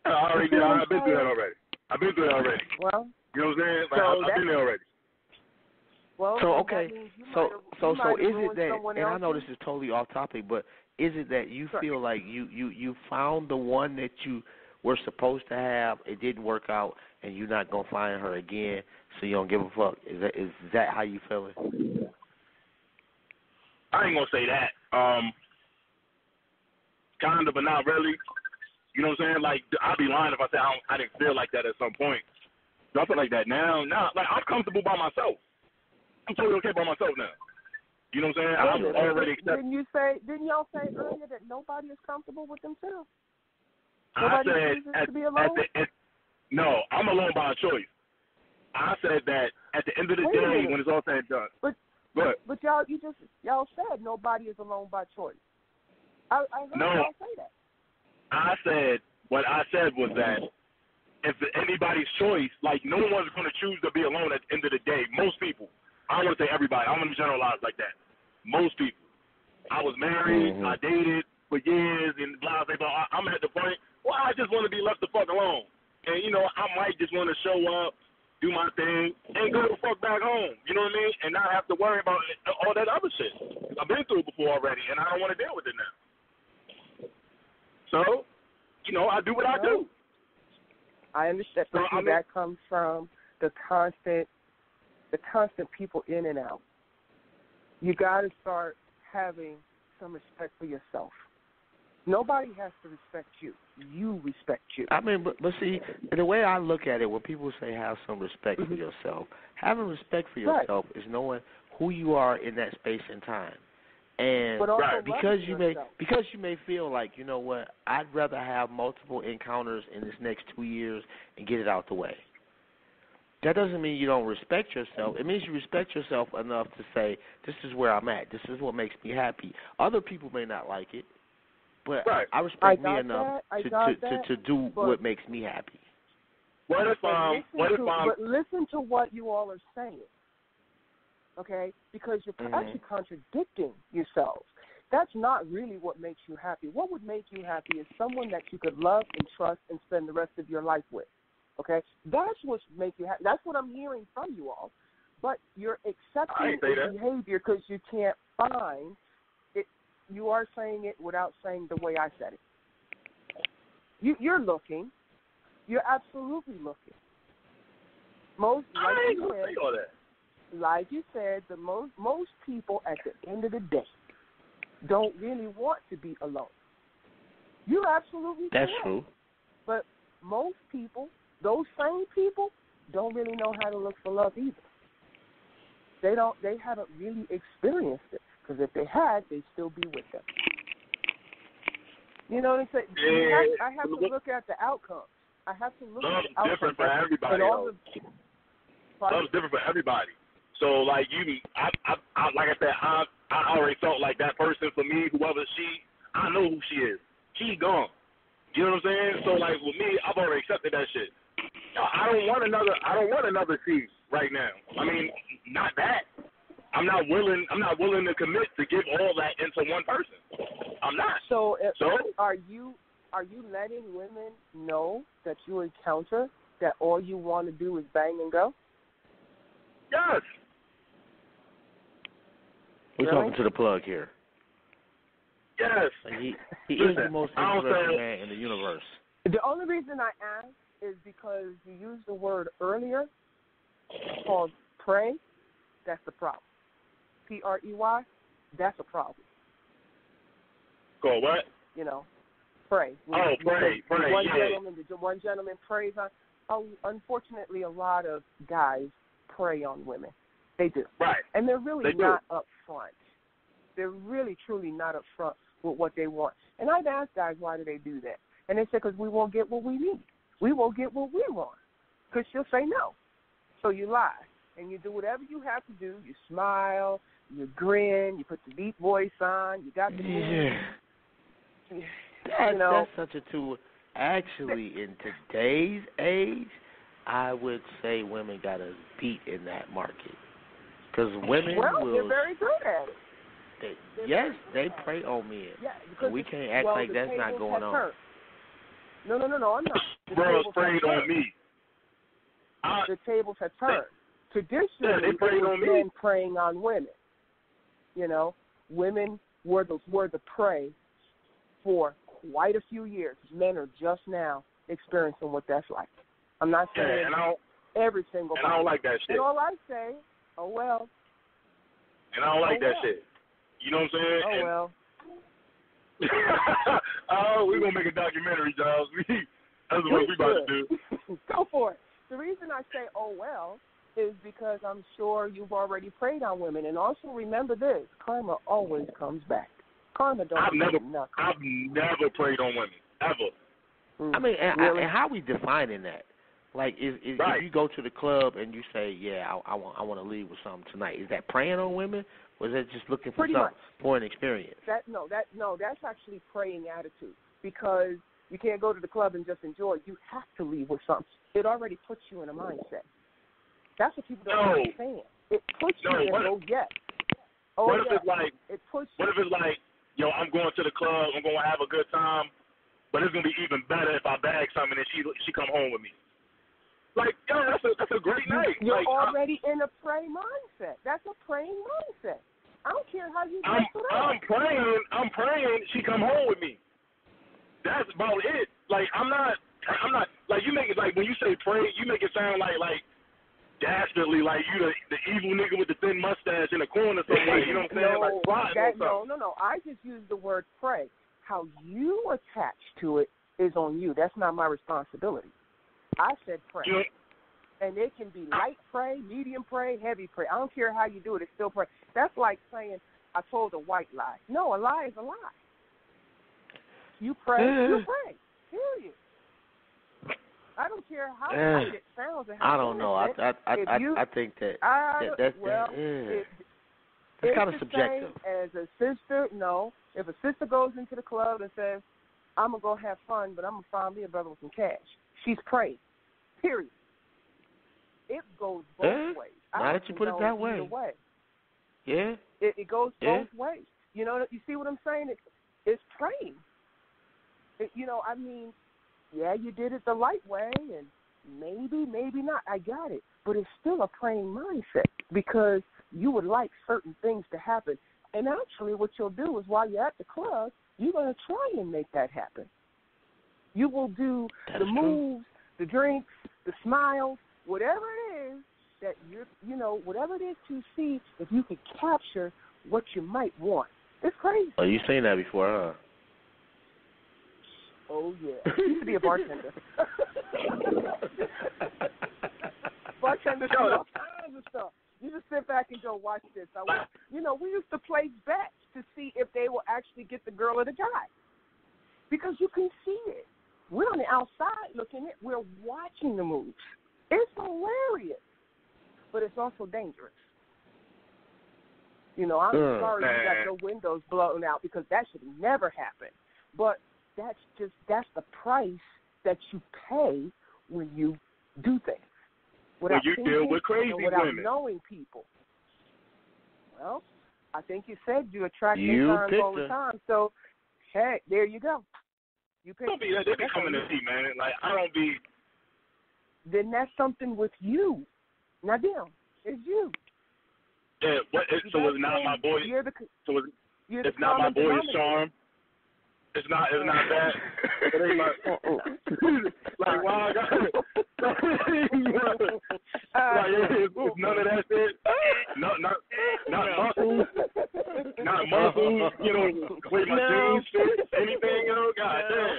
I've been through that already. Well, you know what I'm saying? I've been there already. Well, so okay, so is it that? And I know this is totally off topic, but is it that you feel like you found the one that you were supposed to have? It didn't work out, and you're not gonna find her again, so you don't give a fuck. Is that how you feeling? I ain't gonna say that. Kind of, but not really. You know what I'm saying? Like, I'd be lying if I said I didn't feel like that at some point. Do I feel like that now? Like, I'm comfortable by myself. I'm totally okay by myself now. You know what I'm saying? I'm already accepted. Didn't y'all say earlier that nobody is comfortable with themselves? I Nobody chooses to be alone? No, I'm alone by choice. I said that at the end of the day, when it's all said and done. But y'all said nobody is alone by choice. I heard y'all say that. I said, what I said was that if anybody's choice, like, no one's going to choose to be alone at the end of the day. Most people. I don't want to say everybody. I don't want to generalize like that. Most people. I was married. I dated for years and blah, blah, blah. I'm at the point, I just want to be left the fuck alone. And, I might just want to show up, do my thing, and go the fuck back home. You know what I mean? And not have to worry about all that other shit. I've been through it before already, and I don't want to deal with it now. So, I do what I do. I understand. But that comes from the constant people in and out. You got to start having some respect for yourself. Nobody has to respect you. You respect you. I mean, but see, the way I look at it, when people say have some respect for yourself, having respect for yourself is knowing who you are in that space and time. And because you may feel like, you know what, I'd rather have multiple encounters in this next 2 years and get it out the way. That doesn't mean you don't respect yourself. It means you respect yourself enough to say, this is where I'm at. This is what makes me happy. Other people may not like it, but I respect me enough to do what makes me happy. But listen to what you all are saying. Okay, because you're actually contradicting yourselves. That's not really what makes you happy. What would make you happy is someone that you could love and trust and spend the rest of your life with. Okay, that's what makes you happy. That's what I'm hearing from you all. But you're accepting the behavior because you can't find You are saying it without saying the way I said it. You're looking. You're absolutely looking. Like you said, most people at the end of the day don't really want to be alone. You're absolutely correct. That's true. But most people, those same people, don't really know how to look for love either. They haven't really experienced it. Because if they had, they'd still be with them. You know what I'm saying? Yeah. I have to look at the outcomes. I have to look at the outcomes. Love's different for everybody. Love's different for everybody. So, like I like I said, I already felt like that person for me, whoever I know who she is. She's gone. You know what I'm saying? So, like with me, I've already accepted that shit. I don't want another C right now. I mean, not that. I'm not willing to commit to give all that into one person. I'm not. So are you letting women know that you encounter that all you want to do is bang and go? Yes. We're talking to the plug here. Yes. Like he is the most interesting man in the universe. The only reason I ask is because you used the word earlier called pray. That's the problem. P-R-E-Y, that's a problem. Go what? You know, pray. Pray. One gentleman prays on. Unfortunately, a lot of guys prey on women. They do. Right. And they're really not up front. They're really, truly not up front with what they want. And I've asked guys, why do they do that? And they say, because we won't get what we need. We won't get what we want. Because she'll say no. So you lie. And you do whatever you have to do. You smile, you grin, you put the deep voice on, you got the That's such a tool. Actually, in today's age, I would say women got a beat in that market. Because women they're very good at it. They prey on men. Yeah, and we can't act like that's not going on. Turned. No, I'm not. Bro, preyed on me. The tables have turned. Traditionally, they preyed on men preying on women. You know, women were the prey for quite a few years. Men are just now experiencing what that's like. I'm not saying every single and I don't like that shit. And all I say, oh well. And I don't like that shit. You know what I'm saying? Oh well. We're going to make a documentary, Giles. That's what we about to do. Go for it. The reason I say, oh well, is because I'm sure you've already preyed on women. And also remember this, karma always comes back. Karma don't I've never preyed on women, ever. I mean, and how we defining that? Like, if you go to the club and you say, yeah, I want to leave with something tonight, is that preying on women, or is that just looking for something for an experience? That's actually preying attitude, because you can't go to the club and just enjoy. You have to leave with something. It already puts you in a mindset. That's what people don't understand. It puts you in, what if it's like, yo, I'm going to the club, I'm going to have a good time, but it's going to be even better if I bag something and she come home with me. Like, yo, that's a great night. You're already in a prey mindset. That's a praying mindset. I don't care how you dress it up. I'm praying she come home with me. That's about it. Like, I'm not, like, you make it, like, when you say pray, you make it sound like dastardly, like you the evil nigga with the thin mustache in the corner somewhere, you know what I'm saying? No. I just use the word pray. How you attach to it is on you. That's not my responsibility. I said pray. And it can be light pray, medium pray, heavy pray. I don't care how you do it, it's still pray. That's like saying I told a white lie. No, a lie is a lie. You pray, you pray. Period. I don't care how light it sounds. I don't know. I think that that's kind of subjective. As a sister, no. If a sister goes into the club and says, I'm going to go have fun, but I'm going to find me a brother with some cash, she's praying. Period. It goes both ways. Now that you put it that way. Yeah. It goes both ways. You know, you see what I'm saying? It's praying. I mean, yeah, you did it the light way, and maybe not. I got it. But it's still a praying mindset, because you would like certain things to happen And actually what you'll do is while you're at the club, you're going to try and make that happen. You will do the moves, the drinks, the smiles, whatever it is that whatever it is to see if you could capture what you might want. It's crazy. Oh, you've seen that before, huh? Oh, yeah. I used to be a bartender. Bartender do all kinds of stuff. You just sit back and go, watch this. We used to play bets to see if they will actually get the girl or the guy. Because you can see it. We're on the outside looking at it. We're watching the moves. It's hilarious. But it's also dangerous. I'm sorry you got your windows blown out because that should never happen. But that's the price that you pay when you do things. Without you deal with crazy without women. Knowing people. Well, I think you said you attract interns all the time. So, hey, there you go. You pick. They be coming to see, man. Like, I don't be. Then that's something with you. Now, them, it's you. Yeah, so it's not my boy. It's not my boy's charm. It's not that. It ain't like wow, I got it. It's none of that shit. Not muscles. Not muscles. Way my jeans fit. Anything, God damn.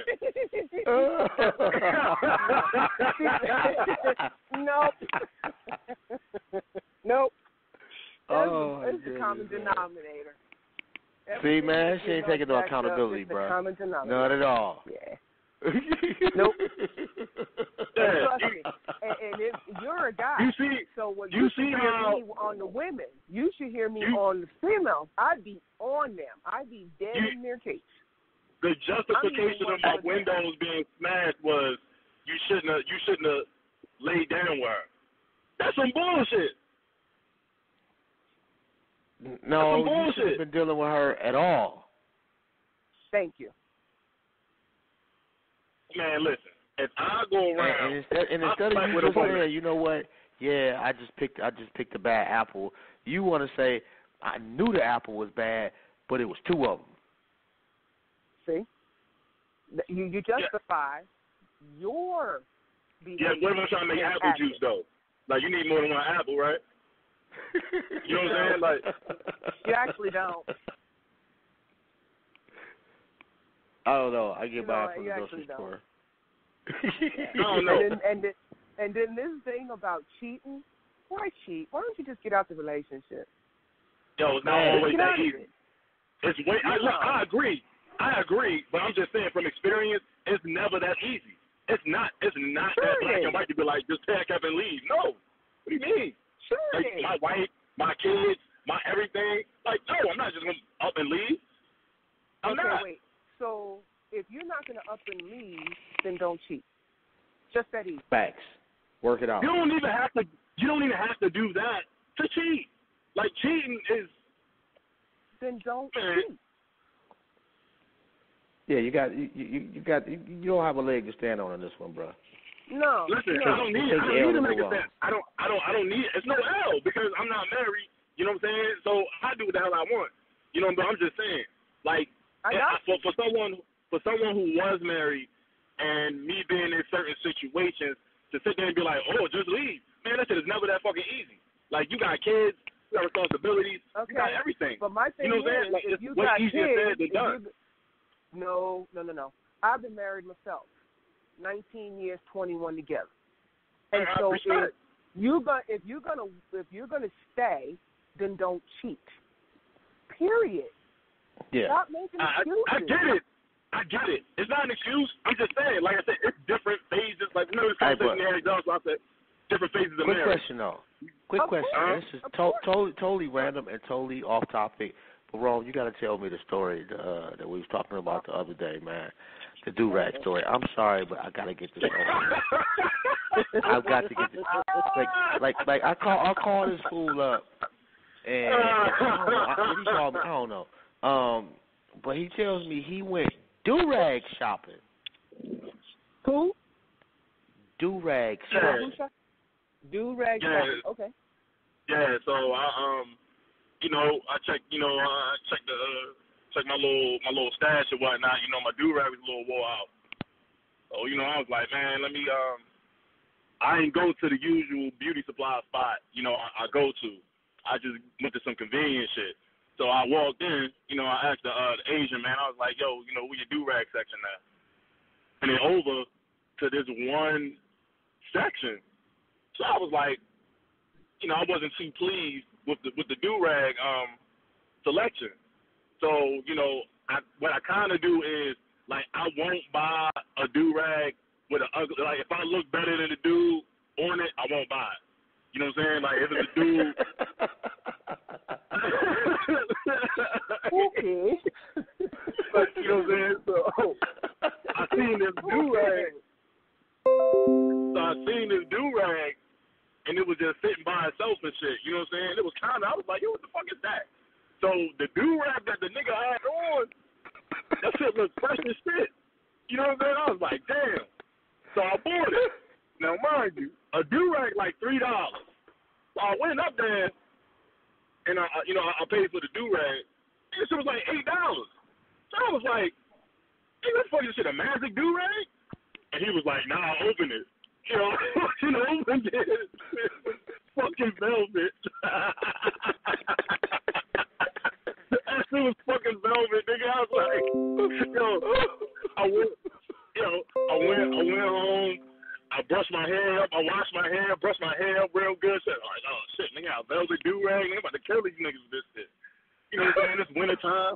Nope. It's the common denominator. See, man, she ain't taking no accountability, bro. None at all. Yeah. Nope. Trust me. And if you're a guy, so when you should hear me on the women, you should hear me on the females. I'd be on them. I'd be dead in their case. The justification of my windows being smashed was you shouldn't have laid down with her. That's some bullshit. No, you shouldn't have been dealing with her at all. Thank you. Man, listen. If I go around and instead of you just saying, you know what? Yeah, I just picked a bad apple. You want to say I knew the apple was bad, but it was two of them. See, you justify your behavior. Yeah, what if I'm trying to make apple juice though? Like you need more than one apple, right? You know what I'm saying? Like you actually don't. I don't know. I get by from the grocery store. I don't know. And then this thing about cheating. Why cheat? Why don't you just get out the relationship? Yo, it's not always that easy. It's way. I agree, but I'm just saying from experience, it's never that easy. It's not that black and white to be like just pack up and leave. No. What do you mean? Sure. Like my wife, my kids, my everything. Like no, I'm not just gonna up and leave. I'm not. Wait. So if you're not gonna up and leave, then don't cheat. Just that easy. Facts. Work it out. You don't even have to do that to cheat. Like cheating is. Then don't cheat. Yeah, you don't have a leg to stand on this one, bro. No. Listen, I don't need to make a stand. I don't need. It's no L because I'm not married. You know what I'm saying? So I do what the hell I want. You know, but I'm just saying, like, for someone who was married and me being in certain situations to sit there and be like, oh, just leave, man, that shit is never that fucking easy. Like, you got kids, you got responsibilities, you got everything. But my thing you know what I'm saying? Like, if it's you way got easier kids, said than done. No. I've been married myself, 19 years, 21 together. And so if you're gonna stay, then don't cheat. Period. Yeah. Stop making excuses. I get it. It's not an excuse. I'm just saying. Like I said, it's different phases. Like we know this conversation marriage also. I said different phases of marriage. Quick question. This is totally random and totally off topic. But Ron, you got to tell me the story that we was talking about the other day, man. The do-rag story. I'm sorry, but I got to get this over. I've got to get this. Like I'll call this fool up, and he called me. I don't know. But he tells me he went do-rag shopping. Who? Do-rag shopping. Do-rag shopping. Okay. Yeah. So I checked check my little stash and whatnot. My do-rag was a little wore out. So, I was like, man, let me I ain't go to the usual beauty supply spot, I go to. I just went to some convenient shit. So I walked in, I asked the Asian man, I was like, yo, where your do-rag section at? And then over to this one section. So I was like, I wasn't too pleased with the do-rag selection. So, what I kind of do is, like, I won't buy a do-rag with an ugly, like, if I look better than the dude on it, I won't buy it. You know what I'm saying? Like, if it's a dude. Okay. But, you know what I'm saying? So, I seen this do-rag. And it was just sitting by itself and shit. You know what I'm saying? It was I was like, yo, what the fuck is that? So the do-rag that the nigga had on, that shit looked fresh as shit. You know what I'm saying? I was like, damn. So I bought it. Now, mind you, a do-rag like $3. So I went up there, and I paid for the do-rag. And this shit was like $8. So I was like, hey, what the fuck is this shit, a magic do-rag? And he was like, nah, open it. Opened it. Fucking velvet. That shit was fucking velvet, nigga. I was like, I went home. I brushed my hair up. I washed my hair, brushed my hair up real good. Said, all right, oh shit, nigga, got a velvet do-rag. Nigga, about to kill these niggas with this shit. You know what I'm saying? It's wintertime.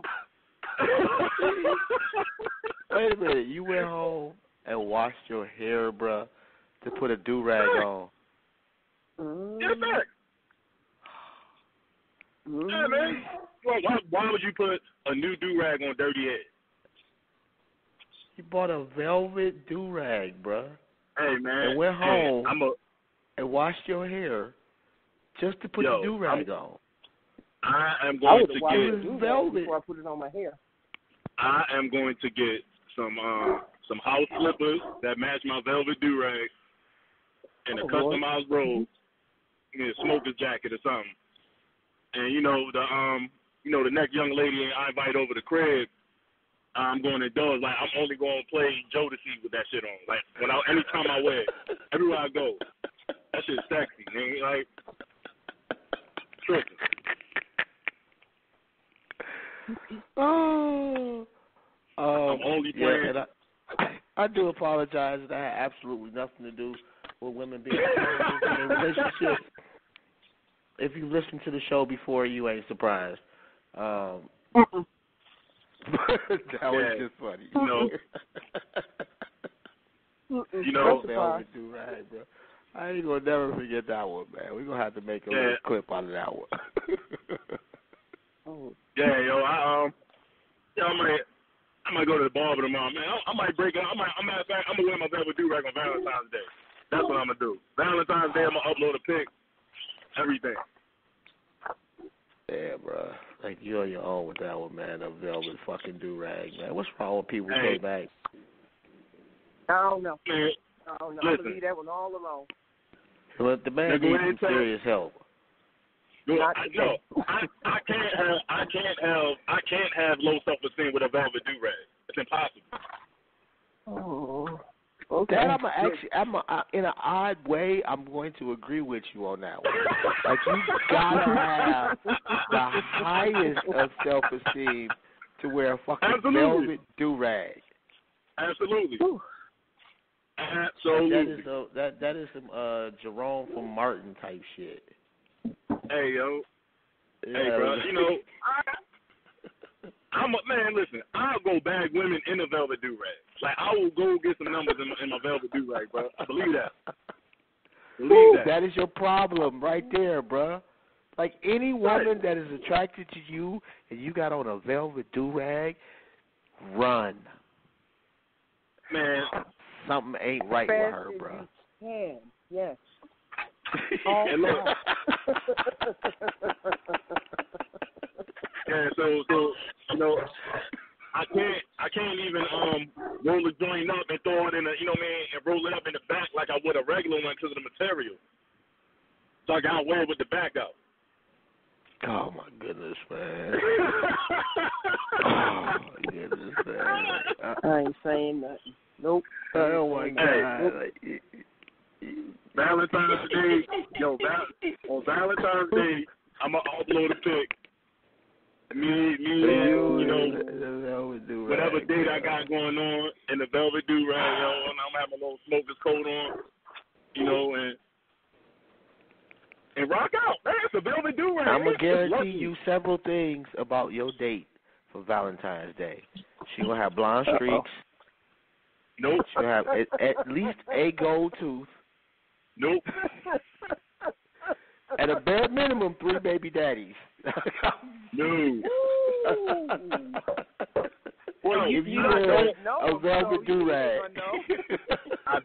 Wait a minute. You went home and washed your hair, bruh, to put a do-rag on. Yeah, back. Yeah, man. Why would you put a new do-rag on dirty head? You bought a velvet do-rag, bruh. Hey, man. And went home and washed your hair just to put the do-rag on. I am going to get velvet before I put it on my hair. I am going to get some house slippers that match my velvet do-rag and a customized robe and a smoker's jacket or something. And the next young lady I invite over the crib, I'm going indoors. Like, I'm only going to play Jodeci with that shit on. Like, anytime I wear it, everywhere I go, that shit's sexy, man. Like, tripping. I'm only playing. Yeah, and I do apologize that I had absolutely nothing to do with women being in a relationship. If you listened to the show before, you ain't surprised. That was just funny. Velvet do-rag, bro. I ain't gonna never forget that one, man. We're gonna have to make a little clip out of that one. Yeah, yo, I might go to the barber tomorrow, man. I might break it. I'm gonna wear my velvet do-rag on Valentine's Day. That's what I'm gonna do. Valentine's Day, I'm gonna upload a pic. Everything. Yeah, bro. Like, you're on your own with that one, man. A velvet fucking do-rag, man. What's wrong with people gay back? I don't know. Man, I don't know. listen. I'm gonna leave that one all alone. Well, the man needs some serious help. I can't have low self-esteem with a velvet do-rag. It's impossible. Oh. Okay. That in an odd way, I'm going to agree with you on that one. Like, you gotta have the highest of self-esteem to wear a fucking velvet do-rag. Absolutely. Ooh. Absolutely. That is some Jerome from Martin type shit. Hey, yo. Yeah, hey, bro. Man, listen. I'll go bag women in a velvet do-rag. Like, I will go get some numbers in my velvet do-rag, bro. Believe that. That is your problem right there, bro. Like, any woman that is attracted to you and you got on a velvet do-rag, run. Man. Something ain't right with her, bro. You can, yes. And look. Yeah, so I can't even roll the joint up and throw it in and roll it up in the back like I would a regular one because of the material. So I got to wear it with the back out. Oh my goodness, man. Oh my goodness, man. I ain't saying nothing. Nope. Oh my God. Nope. Valentine's Day, on Valentine's Day, I'm gonna upload a pic. Me, you know, whatever date I got going on in the velvet do-rag, and I'm having a little smoker's coat on, you know, and rock out. Man, it's a velvet do-rag. I'm gonna guarantee you several things about your date for Valentine's Day. She gonna have blonde streaks. Nope. She'll have at least a gold tooth. Nope. At a bare minimum, 3 baby daddies. No. Well, if you wear a velvet do-rag. I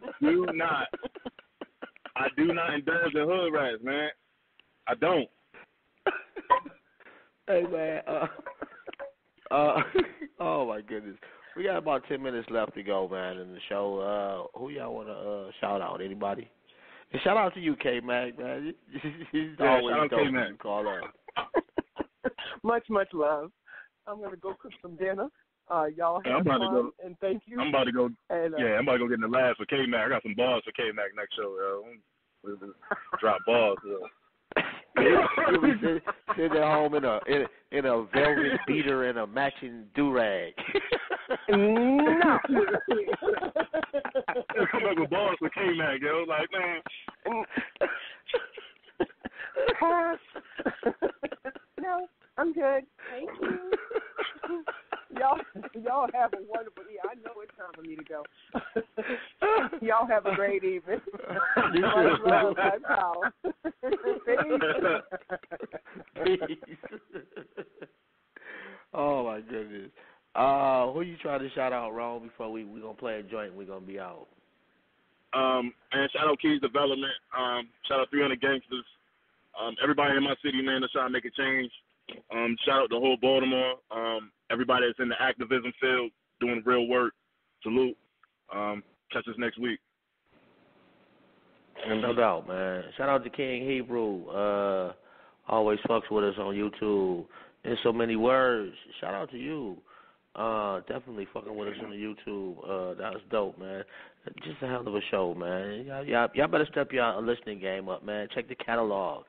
do not indulge in hood rats, man. I don't. Hey, man. Oh, my goodness. We got about 10 minutes left to go, man, in the show. Who y'all want to shout out? Anybody? And shout out to you, K-Mac, man. He's always dope when you call up. Much love. I'm going to go cook some dinner. Y'all have fun, and thank you. I'm about to go. And, I'm about to go get in the lab for K-Mac. I got some bars for K-Mac next show, yo. Drop bars, yo. Sit at home in a velvet beater and a matching do-rag. No. Come back with bars for K-Mac, yo. Like, man. No, I'm good. Thank you. Y'all have a wonderful evening. I know it's time for me to go. Y'all have a great evening. Much love, much power. Peace. Oh my goodness. Who you trying to shout out, Ron, before we gonna play a joint and we gonna be out? And shout out Keys Development. Shout out 300 Gangsters. Everybody in my city, man, that's trying to make a change. Shout out the whole Baltimore. Everybody that's in the activism field doing real work. Salute. Catch us next week. No doubt, man. Shout out to King Hebrew. Always fucks with us on YouTube. In so many words. Shout out to you. Definitely fucking with us on the YouTube. That was dope, man. Just a hell of a show, man. Y'all better step your listening game up, man. Check the catalog.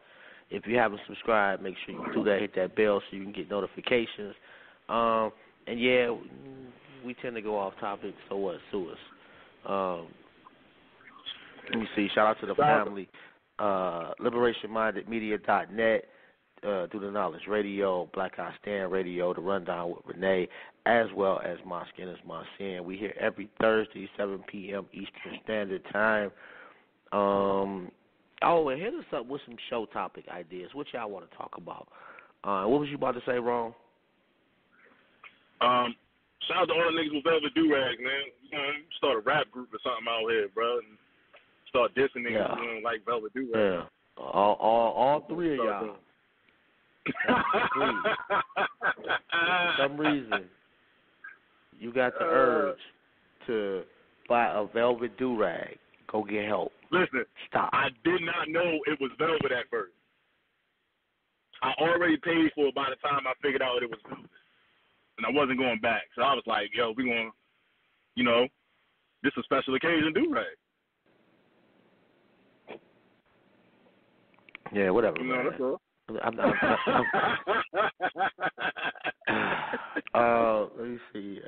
If you haven't subscribed, make sure you do that. Hit that bell so you can get notifications. And yeah, we tend to go off topic. So what? Sue us. Let me see. Shout out to the family. LiberationMindedMedia.net. Through the Knowledge Radio, Black Eye Stand Radio, The Rundown with Renee, as well as My Skin is My Sin. We here every Thursday, 7 p.m. Eastern Standard Time. And hit us up with some show topic ideas. What y'all want to talk about? What was you about to say, Ron? Shout out to all the niggas with velvet do-rag, man. You know, start a rap group or something out here, bro. And start dissing niggas who don't like velvet do-rag. Yeah. All three of y'all. For some reason, you got the urge to buy a velvet do-rag. Go get help. Listen, stop. I did not know it was velvet at first. I already paid for it by the time I figured out it was velvet. And I wasn't going back. So I was like, yo, we going to, you know, this is a special occasion do-rag. Yeah, whatever, you know, man. That's all. I'm let me see.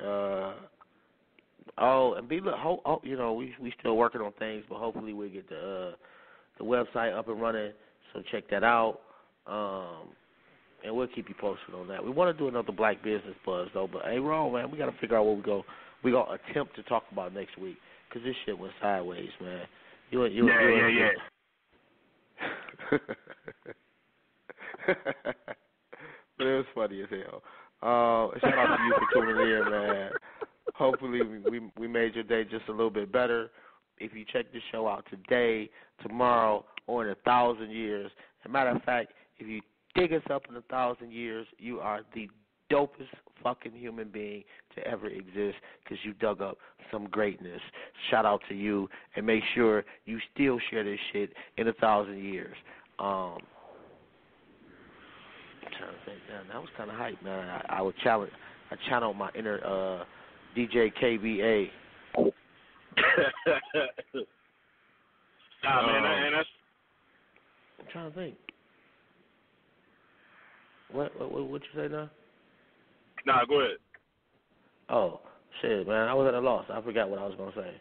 And be you know, we still working on things, but hopefully we'll get the website up and running. So check that out. And we'll keep you posted on that. We want to do another Black Business Buzz though, but hey, Ron, man, we got to figure out what we gonna attempt to talk about next week because this shit went sideways, man. Yeah. But it was funny as hell. Shout out to you for tuning in, man. Hopefully we made your day just a little bit better. If you check this show out today, tomorrow, or in 1,000 years, as a matter of fact, if you dig us up in 1,000 years, you are the dopest fucking human being to ever exist because you dug up some greatness. Shout out to you, and make sure you still share this shit in 1,000 years. trying to think. Man, that was kind of hype, man. I would challenge. I channeled my inner DJ KBA. Nah, man, and that's. I'm trying to think. What you say now? Nah, go ahead. Oh, shit, man. I was at a loss. I forgot what I was going to say.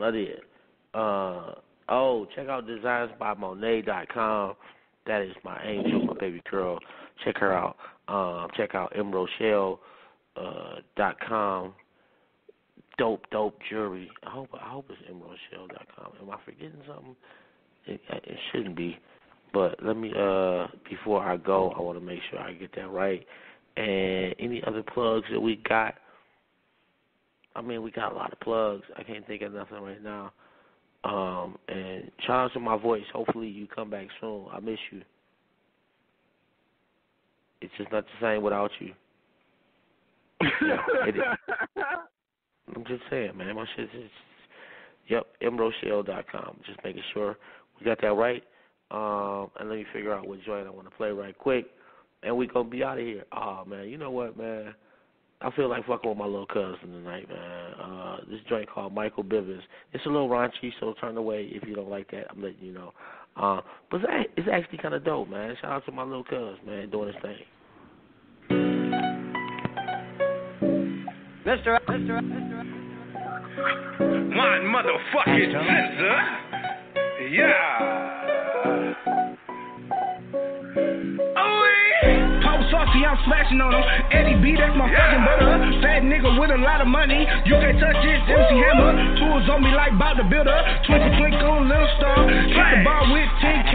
I did. Check out designsbymonet.com. That is my angel, my baby girl. Check her out. Check out mrochelle.com. Dope jewelry. I hope it's mrochelle.com. Am I forgetting something? It shouldn't be. But let me, before I go, I want to make sure I get that right. And any other plugs that we got? I mean, we got a lot of plugs. I can't think of nothing right now. And shout out to my voice. Hopefully you come back soon. I miss you. It's just not the same without you. I'm just saying, man. My shit is, mrochelle.com. Just making sure we got that right. And let me figure out what joint I want to play right quick. And we going to be out of here. Oh, man, you know what, man? I feel like fucking with my little cousin tonight, man. This joint called Michael Bivens. It's a little raunchy, so turn away if you don't like that. I'm letting you know. But it's actually kind of dope, man. Shout out to my little cousin, man, doing his thing. Mr. One motherfucking sister. Yeah. Saucy, I'm smashing on him. Eddie B, that's my fucking brother. Fat nigga with a lot of money. You can't touch this MC Hammer. Tools on me like Bob the Builder. Twinkle, little star. Hit the bar with 10K.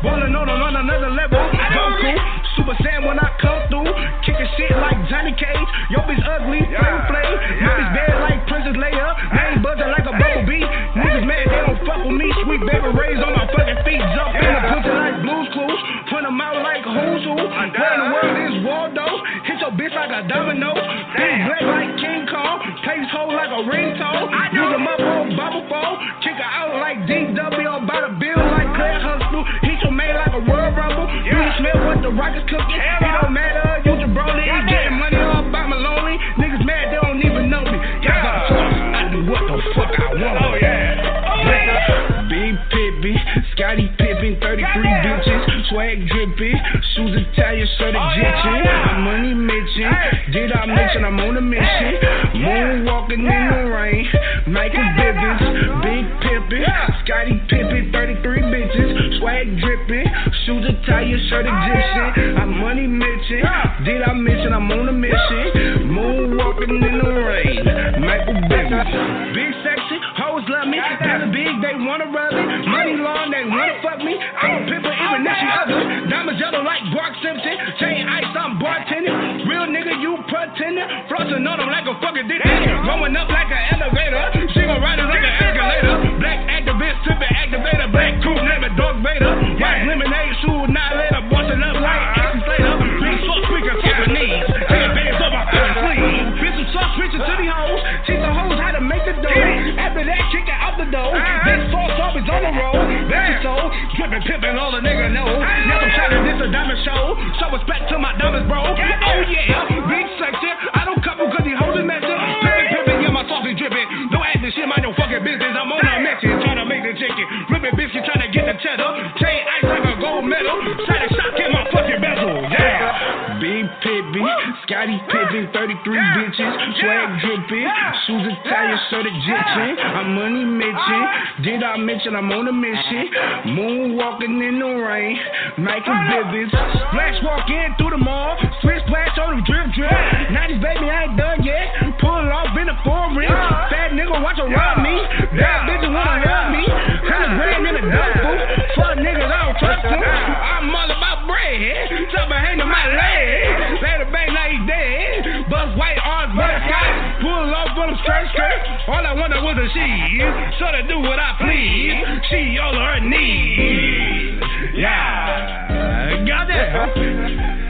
Ballin' on another level. Goku, Super Saiyan when I come through. Kicking shit like Johnny Cage. Yo, bitch ugly, play. My bitch bad like Princess Leia. I ain't buzzing like a bumblebee. Niggas mad, they don't fuck with me. Sweet baby rays on my fucking feet. Jump in the pussy like Blue's Clues. Put them out like who's who. Where in the world is Waldo? Hit your bitch like a domino. Big black like King Kong. Place hole like a ringtone. Use them up on bubble phone. Kick her out like DW. By the bill like Claire Huxtable. Hit your man like a Royal Rumble. You can smell what the rock is cooking. It don't matter. You just Broly. Getting money all by my lonely. Niggas mad, they don't even know me. I do what the fuck I want. Oh, yeah. Big Pippin, Scotty Pippen, 33 bitches, swag drippin', shoes Italian, shirt Egyptian, I'm money mention, did I mention I'm on a mission, moonwalking in the rain, Michael Bivens, Big Pippin, Scotty Pippen, 33 bitches, swag drippin', shoes Italian, shirt Egyptian, I'm money mention, did I mention I'm on a mission, moonwalking in the rain, Michael Bivens, big sexy, hoes love me, that's big, they wanna rub it. Money long, they wanna fuck me. I'm a pimper, even if she ugly. Diamonds yellow like Brock Simpson. Chain ice, I'm bartending. Real nigga, you pretending. Flossing on them like a fucking dick. Growing up like an elevator. She gon' ride it like an escalator. Black activist, trippin' activator. Black crew, name it Dark Vader. White lemonade, shoe, not later. Bustin' up like Axel Slater. Big fuck speaker, fucking knees. Ten bands on my fucking sleeve. Bitch, some sauce, bitches to the hoes. Teach the hoes how to make the dough. After that, kick it out the door. Big sauce always on the road. Baby soul, drippin', pimpin', all the nigga know. Never try to this a diamond show. Show respect to my diamonds, bro. Oh yeah, big section. I don't couple cause these hoes is messing. Pimpin', yeah, my sauce is drippin'. Don't ask me shit, mind your fucking business. I'm on a mission, trying to make the chicken. Rippin' biscuit, trying to get the cheddar. Chain ice like a gold medal. Try to shock in my fucking bezel, yeah. Big Pippin, Scotty Pippen, 33 bitches. Swag drippin', shoes Italian, shirt Egyptian. I'm money mention. Did I mention I'm on a mission? Moonwalking in the rain, Michael Bivens. Splash walk in through the mall, switch splash on the drip. 90s baby, I ain't done yet. Pull off in the 4 ring. Fat nigga watch her rob me. Bad bitches wanna hurt me. 100 grand in a duffel. Fuck niggas, I don't trust them. I'm all about bread. Something hang to my leg. Let the bang like he dead. Bust white arms, butterscotch. Pull off on the skirt. All I wanted was a she. So to do what I please. She all her knees. Yeah. Got that.